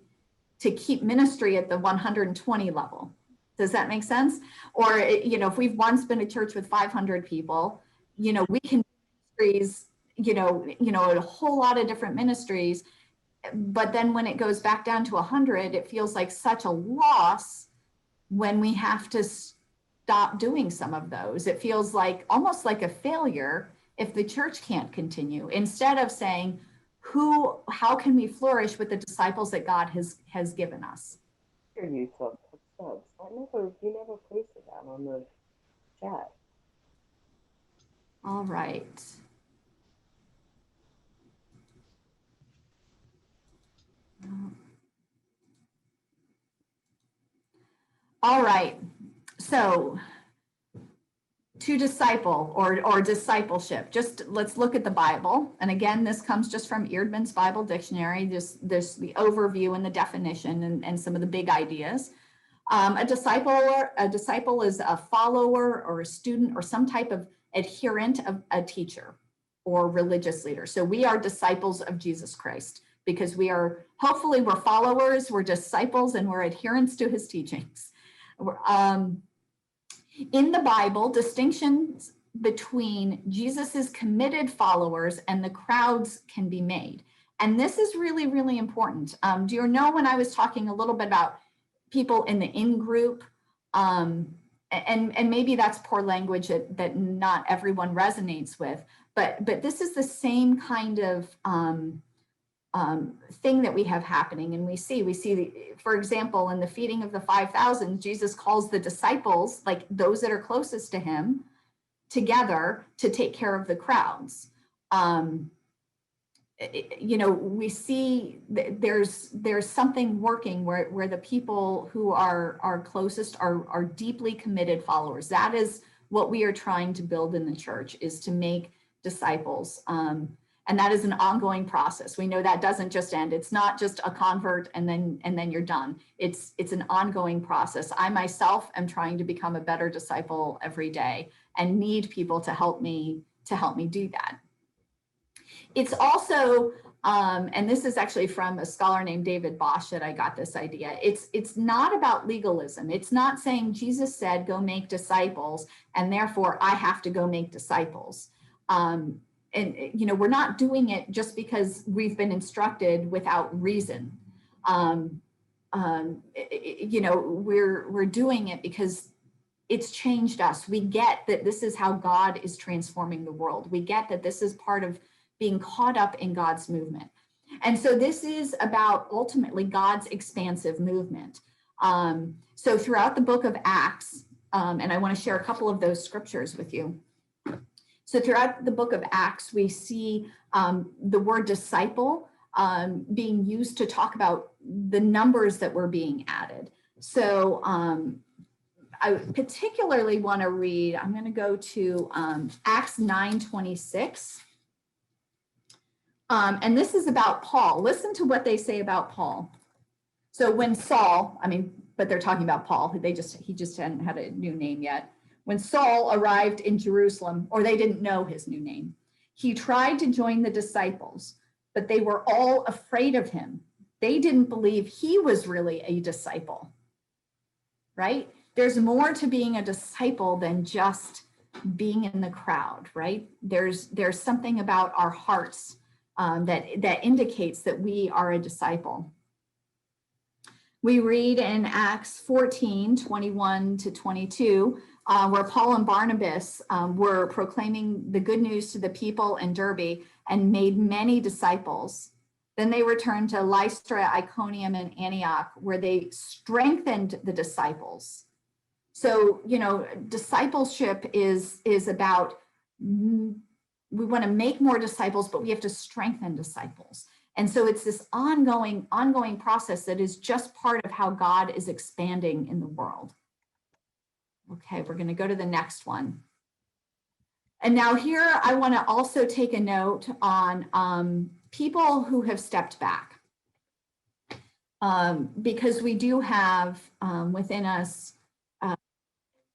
to keep ministry at the 120 level. Does that make sense? Or, you know, if we've once been a church with 500 people, you know, we can ministries, a whole lot of different ministries. But then when it goes back down to 100, it feels like such a loss when we have to stop doing some of those. It feels like almost like a failure if the church can't continue, instead of saying, how can we flourish with the disciples that God has given us? Here you talk subs. You never posted that on the chat. All right. All right. So to disciple or discipleship, just let's look at the Bible. And again, this comes just from Eerdman's Bible Dictionary, just the overview and the definition and some of the big ideas. A disciple is a follower or a student or some type of adherent of a teacher or religious leader. So we are disciples of Jesus Christ because hopefully we're followers, we're disciples, and we're adherents to his teachings. In the Bible, distinctions between Jesus's committed followers and the crowds can be made. And this is really, really important. Do you know when I was talking a little bit about people in the in-group, and maybe that's poor language that not everyone resonates with, but this is the same kind of thing that we have happening. And we see, for example, in the feeding of the 5,000, Jesus calls the disciples, like those that are closest to him, together to take care of the crowds. We see there's something working where the people who are closest are deeply committed followers. That is what we are trying to build in the church, is to make disciples. And that is an ongoing process. We know that doesn't just end. It's not just a convert and then you're done. It's an ongoing process. I myself am trying to become a better disciple every day and need people to help me do that. It's also, and this is actually from a scholar named David Bosch that I got this idea. It's not about legalism. It's not saying Jesus said, go make disciples, and therefore I have to go make disciples. We're not doing it just because we've been instructed without reason. We're doing it because it's changed us. We get that this is how God is transforming the world. We get that this is part of being caught up in God's movement. And so this is about ultimately God's expansive movement. So throughout the book of Acts, and I want to share a couple of those scriptures with you. So throughout the book of Acts, we see the word disciple being used to talk about the numbers that were being added. So I particularly want to read, I'm going to go to Acts 9:26. And this is about Paul. Listen to what they say about Paul. So when Saul, but they're talking about Paul, he just hadn't had a new name yet. When Saul arrived in Jerusalem, or they didn't know his new name, he tried to join the disciples, but they were all afraid of him. They didn't believe he was really a disciple, right? There's more to being a disciple than just being in the crowd, right? There's something about our hearts that indicates that we are a disciple. We read in Acts 14:21-22, where Paul and Barnabas were proclaiming the good news to the people in Derbe and made many disciples. Then they returned to Lystra, Iconium, and Antioch, where they strengthened the disciples. So, discipleship is about, we want to make more disciples, but we have to strengthen disciples. And so it's this ongoing process that is just part of how God is expanding in the world. Okay, we're going to go to the next one. And now here, I want to also take a note on people who have stepped back. Because we do have within us,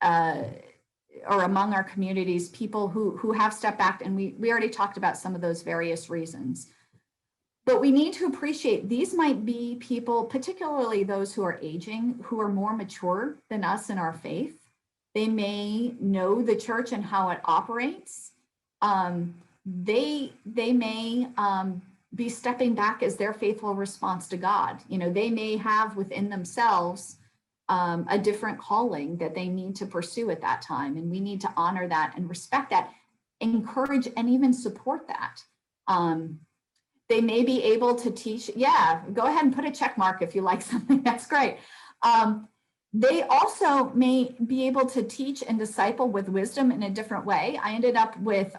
or among our communities, people who have stepped back, and we already talked about some of those various reasons. But we need to appreciate these might be people, particularly those who are aging, who are more mature than us in our faith. They may know the church and how it operates. they may be stepping back as their faithful response to God. You know, they may have within themselves a different calling that they need to pursue at that time. And we need to honor that and respect that, encourage and even support that. They may be able to teach. Yeah, go ahead and put a check mark if you like something. That's great. They also may be able to teach and disciple with wisdom in a different way. I ended up with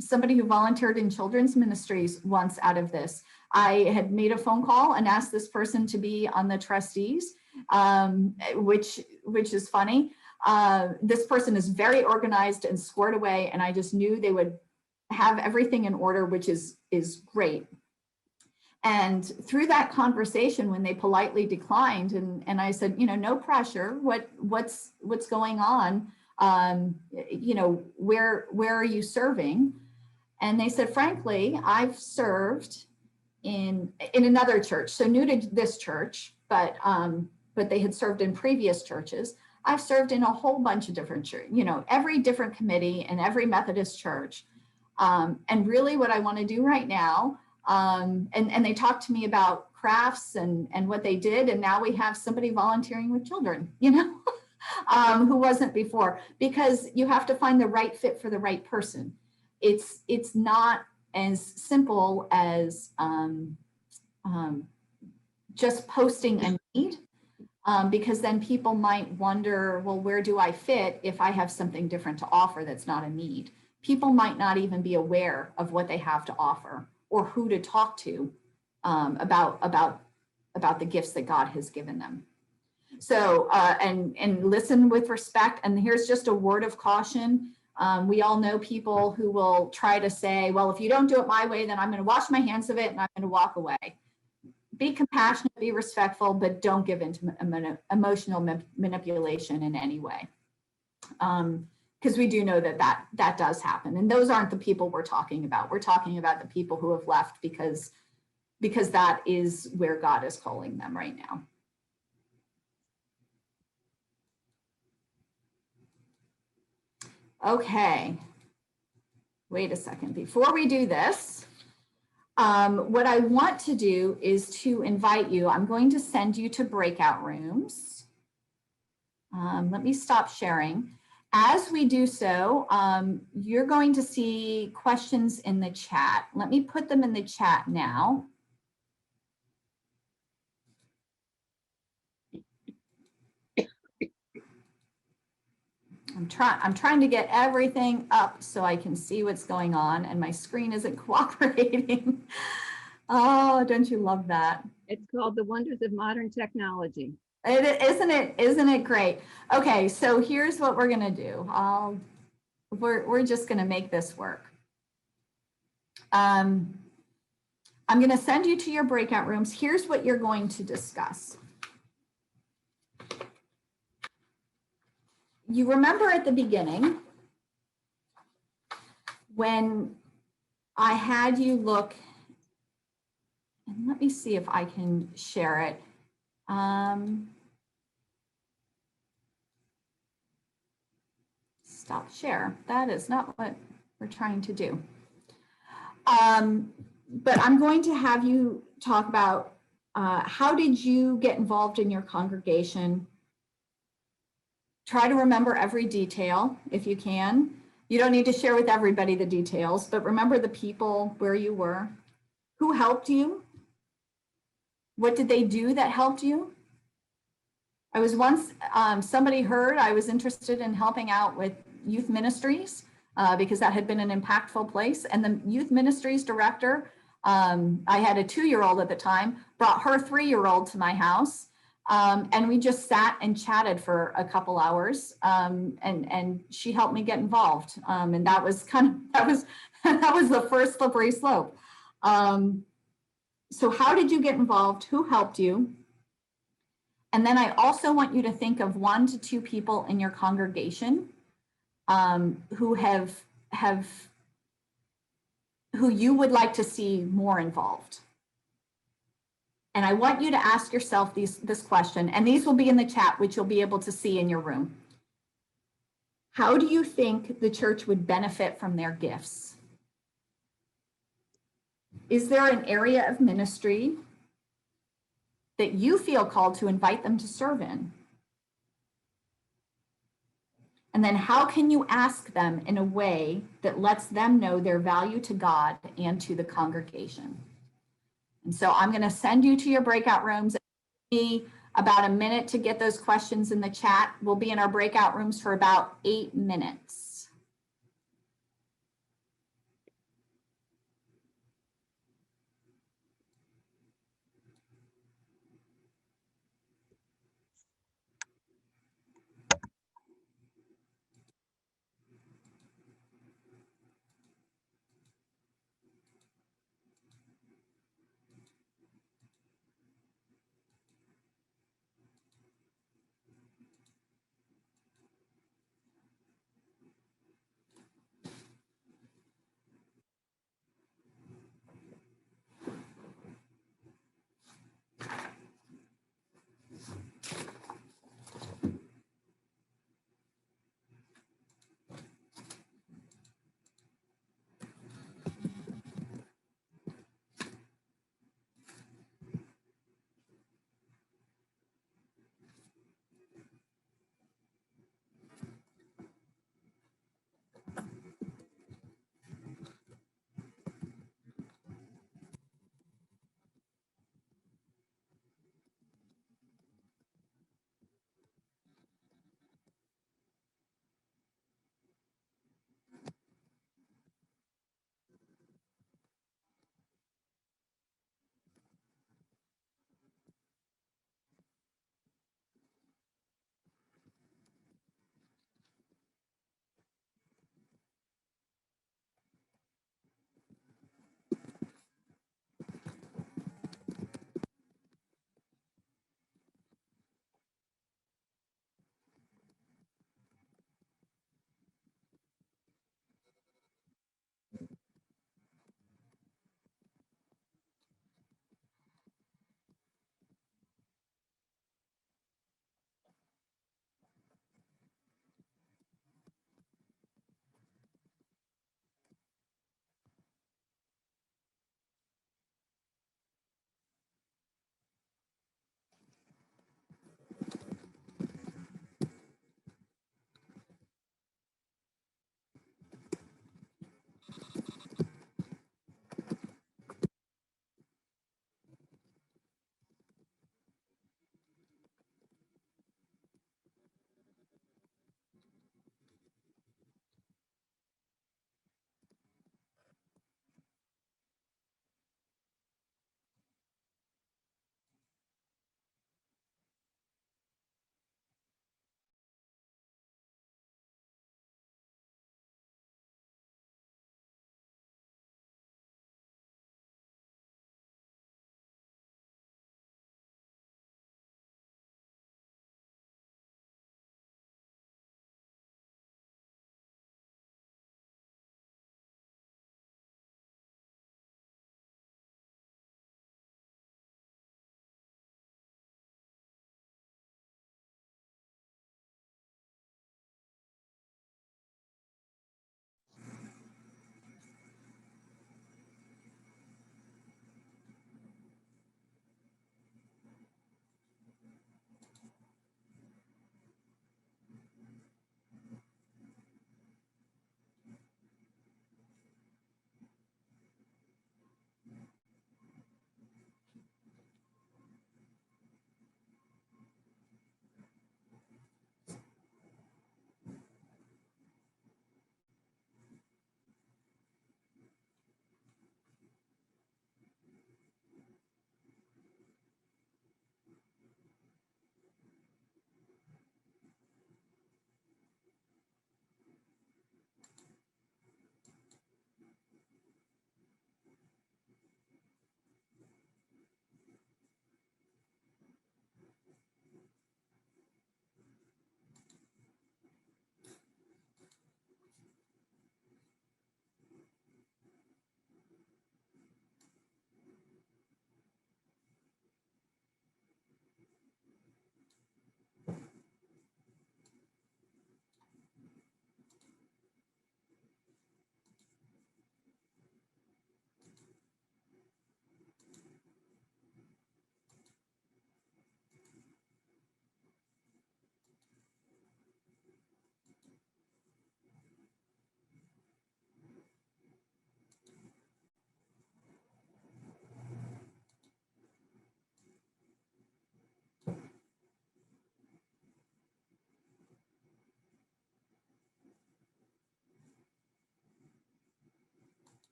somebody who volunteered in children's ministries once out of this. I had made a phone call and asked this person to be on the trustees, which is funny. This person is very organized and squared away, and I just knew they would have everything in order, which is great. And through that conversation, when they politely declined, and I said, you know, no pressure, what's going on? You know, where are you serving? And they said, frankly, I've served in another church, so new to this church, but they had served in previous churches. I've served in a whole bunch of different churches, you know, every different committee and every Methodist church. And really what I want to do right now, and they talked to me about crafts and what they did. And now we have somebody volunteering with children, you know, who wasn't before, because you have to find the right fit for the right person. It's not as simple as just posting a need, because then people might wonder, well, where do I fit if I have something different to offer that's not a need? People might not even be aware of what they have to offer or who to talk to about the gifts that God has given them. So, and listen with respect. And here's just a word of caution. We all know people who will try to say, well, if you don't do it my way, then I'm going to wash my hands of it and I'm going to walk away. Be compassionate, be respectful, but don't give into emotional manipulation in any way. Because we do know that does happen. And those aren't the people we're talking about. We're talking about the people who have left because that is where God is calling them right now. Okay. Wait a second. Before we do this, what I want to do is to invite you. I'm going to send you to breakout rooms. Let me stop sharing. As we do so, you're going to see questions in the chat. Let me put them in the chat now. I'm trying to get everything up so I can see what's going on, and my screen isn't cooperating. Oh, don't you love that? It's called the wonders of modern technology. Isn't it great? Okay, so here's what we're gonna do. We're just gonna make this work. I'm gonna send you to your breakout rooms. Here's what you're going to discuss. You remember at the beginning when I had you look, and let me see if I can share it. Stop share. That is not what we're trying to do. But I'm going to have you talk about how did you get involved in your congregation? Try to remember every detail if you can. You don't need to share with everybody the details, but remember the people where you were. Who helped you? What did they do that helped you? I was once, somebody heard I was interested in helping out with youth ministries because that had been an impactful place. And the youth ministries director, I had a 2-year-old at the time, brought her 3-year-old to my house. And we just sat and chatted for a couple hours, and she helped me get involved. And that was that was the first slippery slope. So how did you get involved? Who helped you? And then I also want you to think of 1 to 2 people in your congregation who you would like to see more involved. And I want you to ask yourself this question, and these will be in the chat, which you'll be able to see in your room. How do you think the church would benefit from their gifts? Is there an area of ministry that you feel called to invite them to serve in? And then how can you ask them in a way that lets them know their value to God and to the congregation? And so I'm going to send you to your breakout rooms. About a minute to get those questions in the chat. We'll be in our breakout rooms for about 8 minutes.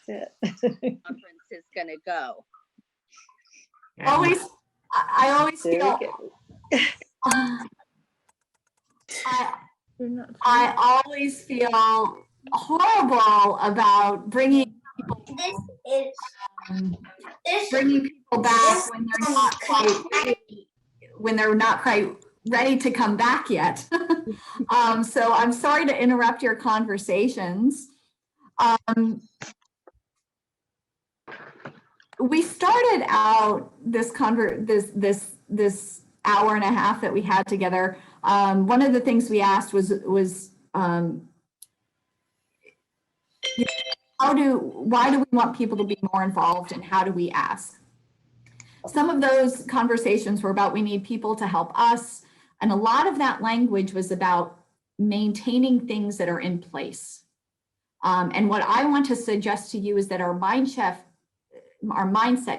it. Conference is gonna go. Always, I always There feel, we I always feel horrible about bringing people back when they're not quite ready, when they're not quite ready to come back yet. So I'm sorry to interrupt your conversations. We started out this hour and a half that we had together. One of the things we asked was why do we want people to be more involved, and how do we ask? Some of those conversations were about we need people to help us, and a lot of that language was about maintaining things that are in place. And what I want to suggest to you is that our mindset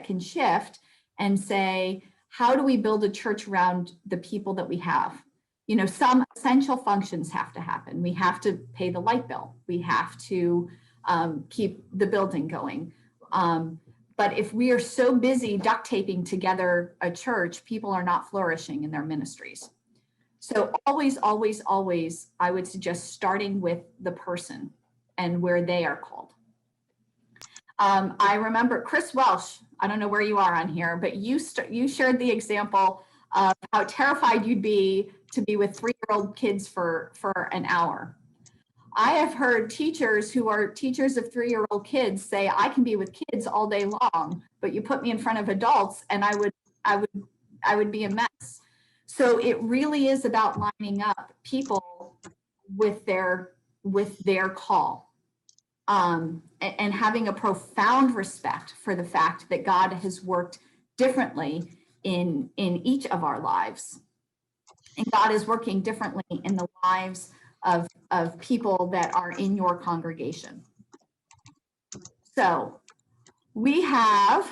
can shift and say, how do we build a church around the people that we have? You know, some essential functions have to happen. We have to pay the light bill. We have to keep the building going. But if we are so busy duct taping together a church, people are not flourishing in their ministries. So always, always, always, I would suggest starting with the person and where they are called. I remember Chris Welsh, I don't know where you are on here, but you shared the example of how terrified you'd be to be with 3-year-old kids for an hour. I have heard teachers who are teachers of 3-year-old kids say, I can be with kids all day long, but you put me in front of adults and I would be a mess. So it really is about lining up people with their call. And having a profound respect for the fact that God has worked differently in each of our lives. And God is working differently in the lives of people that are in your congregation. So we have,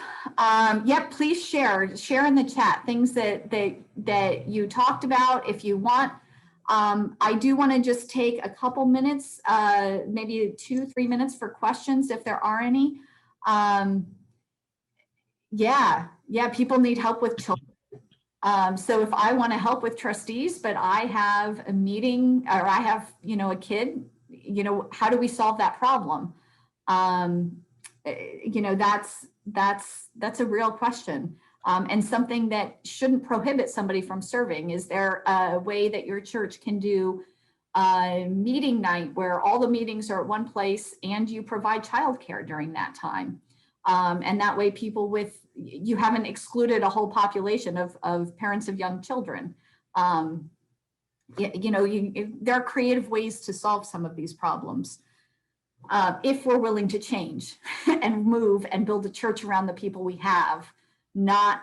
please share in the chat things that you talked about if you want. I do want to just take a couple minutes, maybe 2-3 minutes for questions if there are any. People need help with children. So if I want to help with trustees, but I have a meeting or I have, a kid, how do we solve that problem? That's a real question. And something that shouldn't prohibit somebody from serving. Is there a way that your church can do a meeting night where all the meetings are at one place and you provide childcare during that time? And that way you haven't excluded a whole population of parents of young children. There are creative ways to solve some of these problems. If we're willing to change and move and build a church around the people we have, not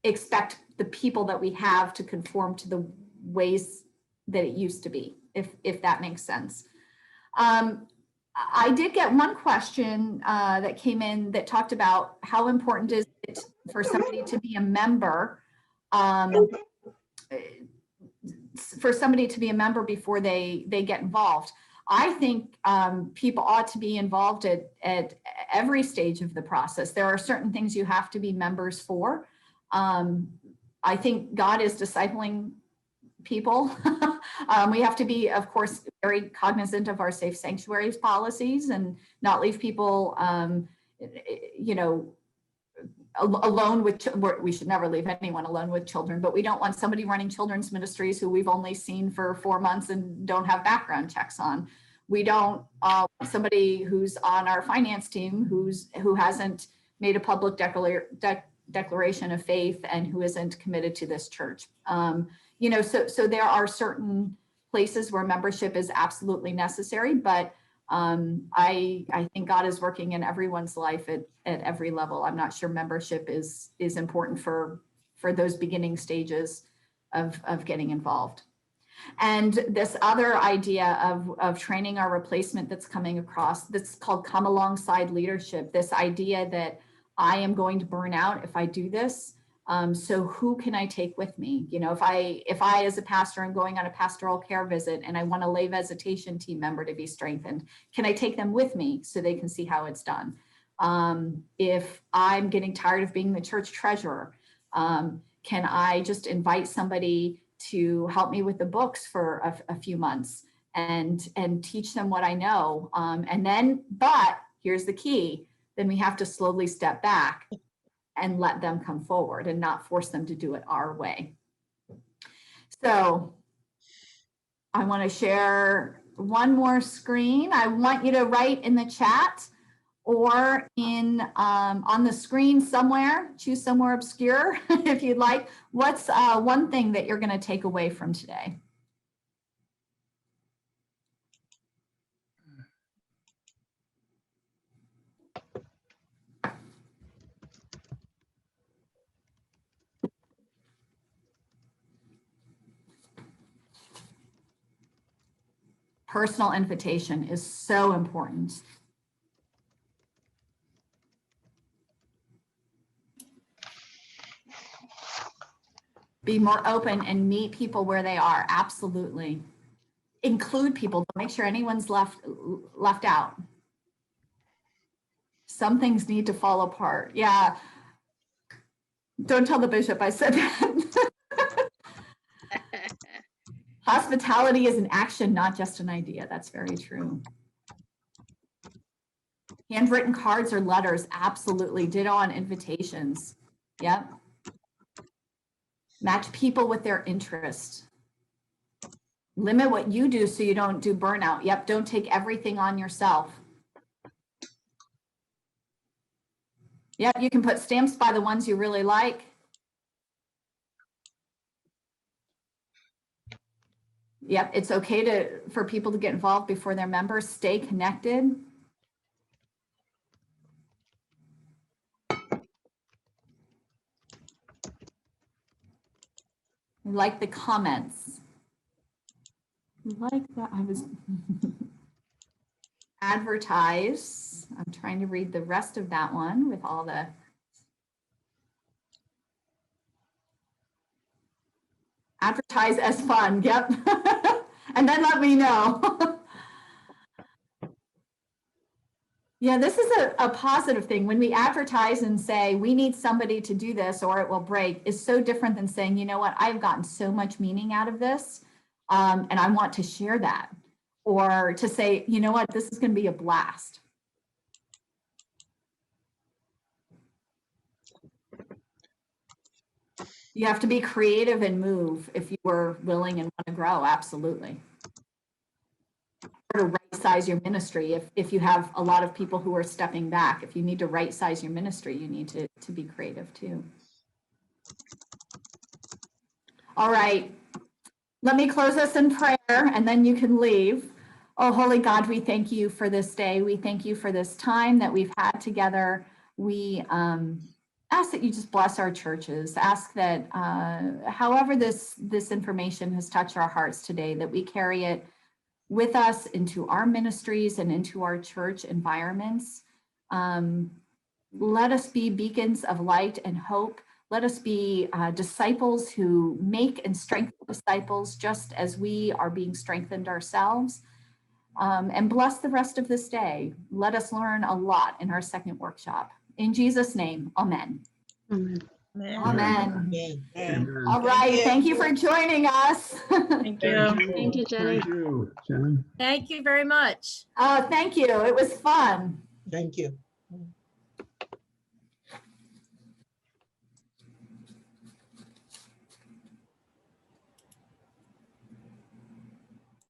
expect the people that we have to conform to the ways that it used to be, if that makes sense. I did get one question that came in that talked about how important is it for somebody to be a member, before they get involved. I think people ought to be involved at every stage of the process. There are certain things you have to be members for. I think God is discipling people. We have to be, of course, very cognizant of our safe sanctuaries policies and not leave people, alone with, we should never leave anyone alone with children, but we don't want somebody running children's ministries who we've only seen for 4 months and don't have background checks on. We don't want somebody who's on our finance team who hasn't made a public declaration of faith and who isn't committed to this church. So there are certain places where membership is absolutely necessary, but I think God is working in everyone's life at every level. I'm not sure membership is important for those beginning stages of getting involved. And this other idea of training our replacement that's coming across, that's called come alongside leadership. This idea that I am going to burn out if I do this. So who can I take with me? You know, if I as a pastor am going on a pastoral care visit and I want a lay visitation team member to be strengthened, can I take them with me so they can see how it's done? If I'm getting tired of being the church treasurer, can I just invite somebody to help me with the books for a few months and teach them what I know? And then, but here's the key, then we have to slowly step back and let them come forward and not force them to do it our way. So I want to share one more screen. I want you to write in the chat or in on the screen somewhere, choose somewhere obscure if you'd like. What's one thing that you're going to take away from today? Personal invitation is so important. Be more open and meet people where they are. Absolutely. Include people. Don't make sure anyone's left out. Some things need to fall apart. Yeah. Don't tell the bishop I said that. Hospitality is an action, not just an idea. That's very true. Handwritten cards or letters, absolutely. Ditto on invitations. Yep. Match people with their interest. Limit what you do so you don't do burnout. Yep, don't take everything on yourself. Yep, you can put stamps by the ones you really like. Yep, it's okay for people to get involved before they're members. Stay connected. I like the comments. Like that. I was advertise. I'm trying to read the rest of that one with all the advertise as fun. Yep. And then let me know. Yeah, this is a positive thing. When we advertise and say, we need somebody to do this or it will break, is so different than saying, you know what, I've gotten so much meaning out of this and I want to share that. Or to say, you know what, this is going to be a blast. You have to be creative and move if you were willing and want to grow, absolutely. Or to right size your ministry if you have a lot of people who are stepping back. If you need to right size your ministry, you need to be creative too. All right, let me close us in prayer and then you can leave. Oh, Holy God, we thank you for this day. We thank you for this time that we've had together. We ask that you just bless our churches. Ask that however this information has touched our hearts today, that we carry it with us into our ministries and into our church environments. Let us be beacons of light and hope. Let us be disciples who make and strengthen disciples just as we are being strengthened ourselves. And bless the rest of this day. Let us learn a lot in our second workshop. In Jesus' name, amen. Amen. Amen. Amen. All right, thank you for joining us. Thank you. Thank you, Jenny. Thank you, Jen. Thank you very much. Thank you, it was fun. Thank you.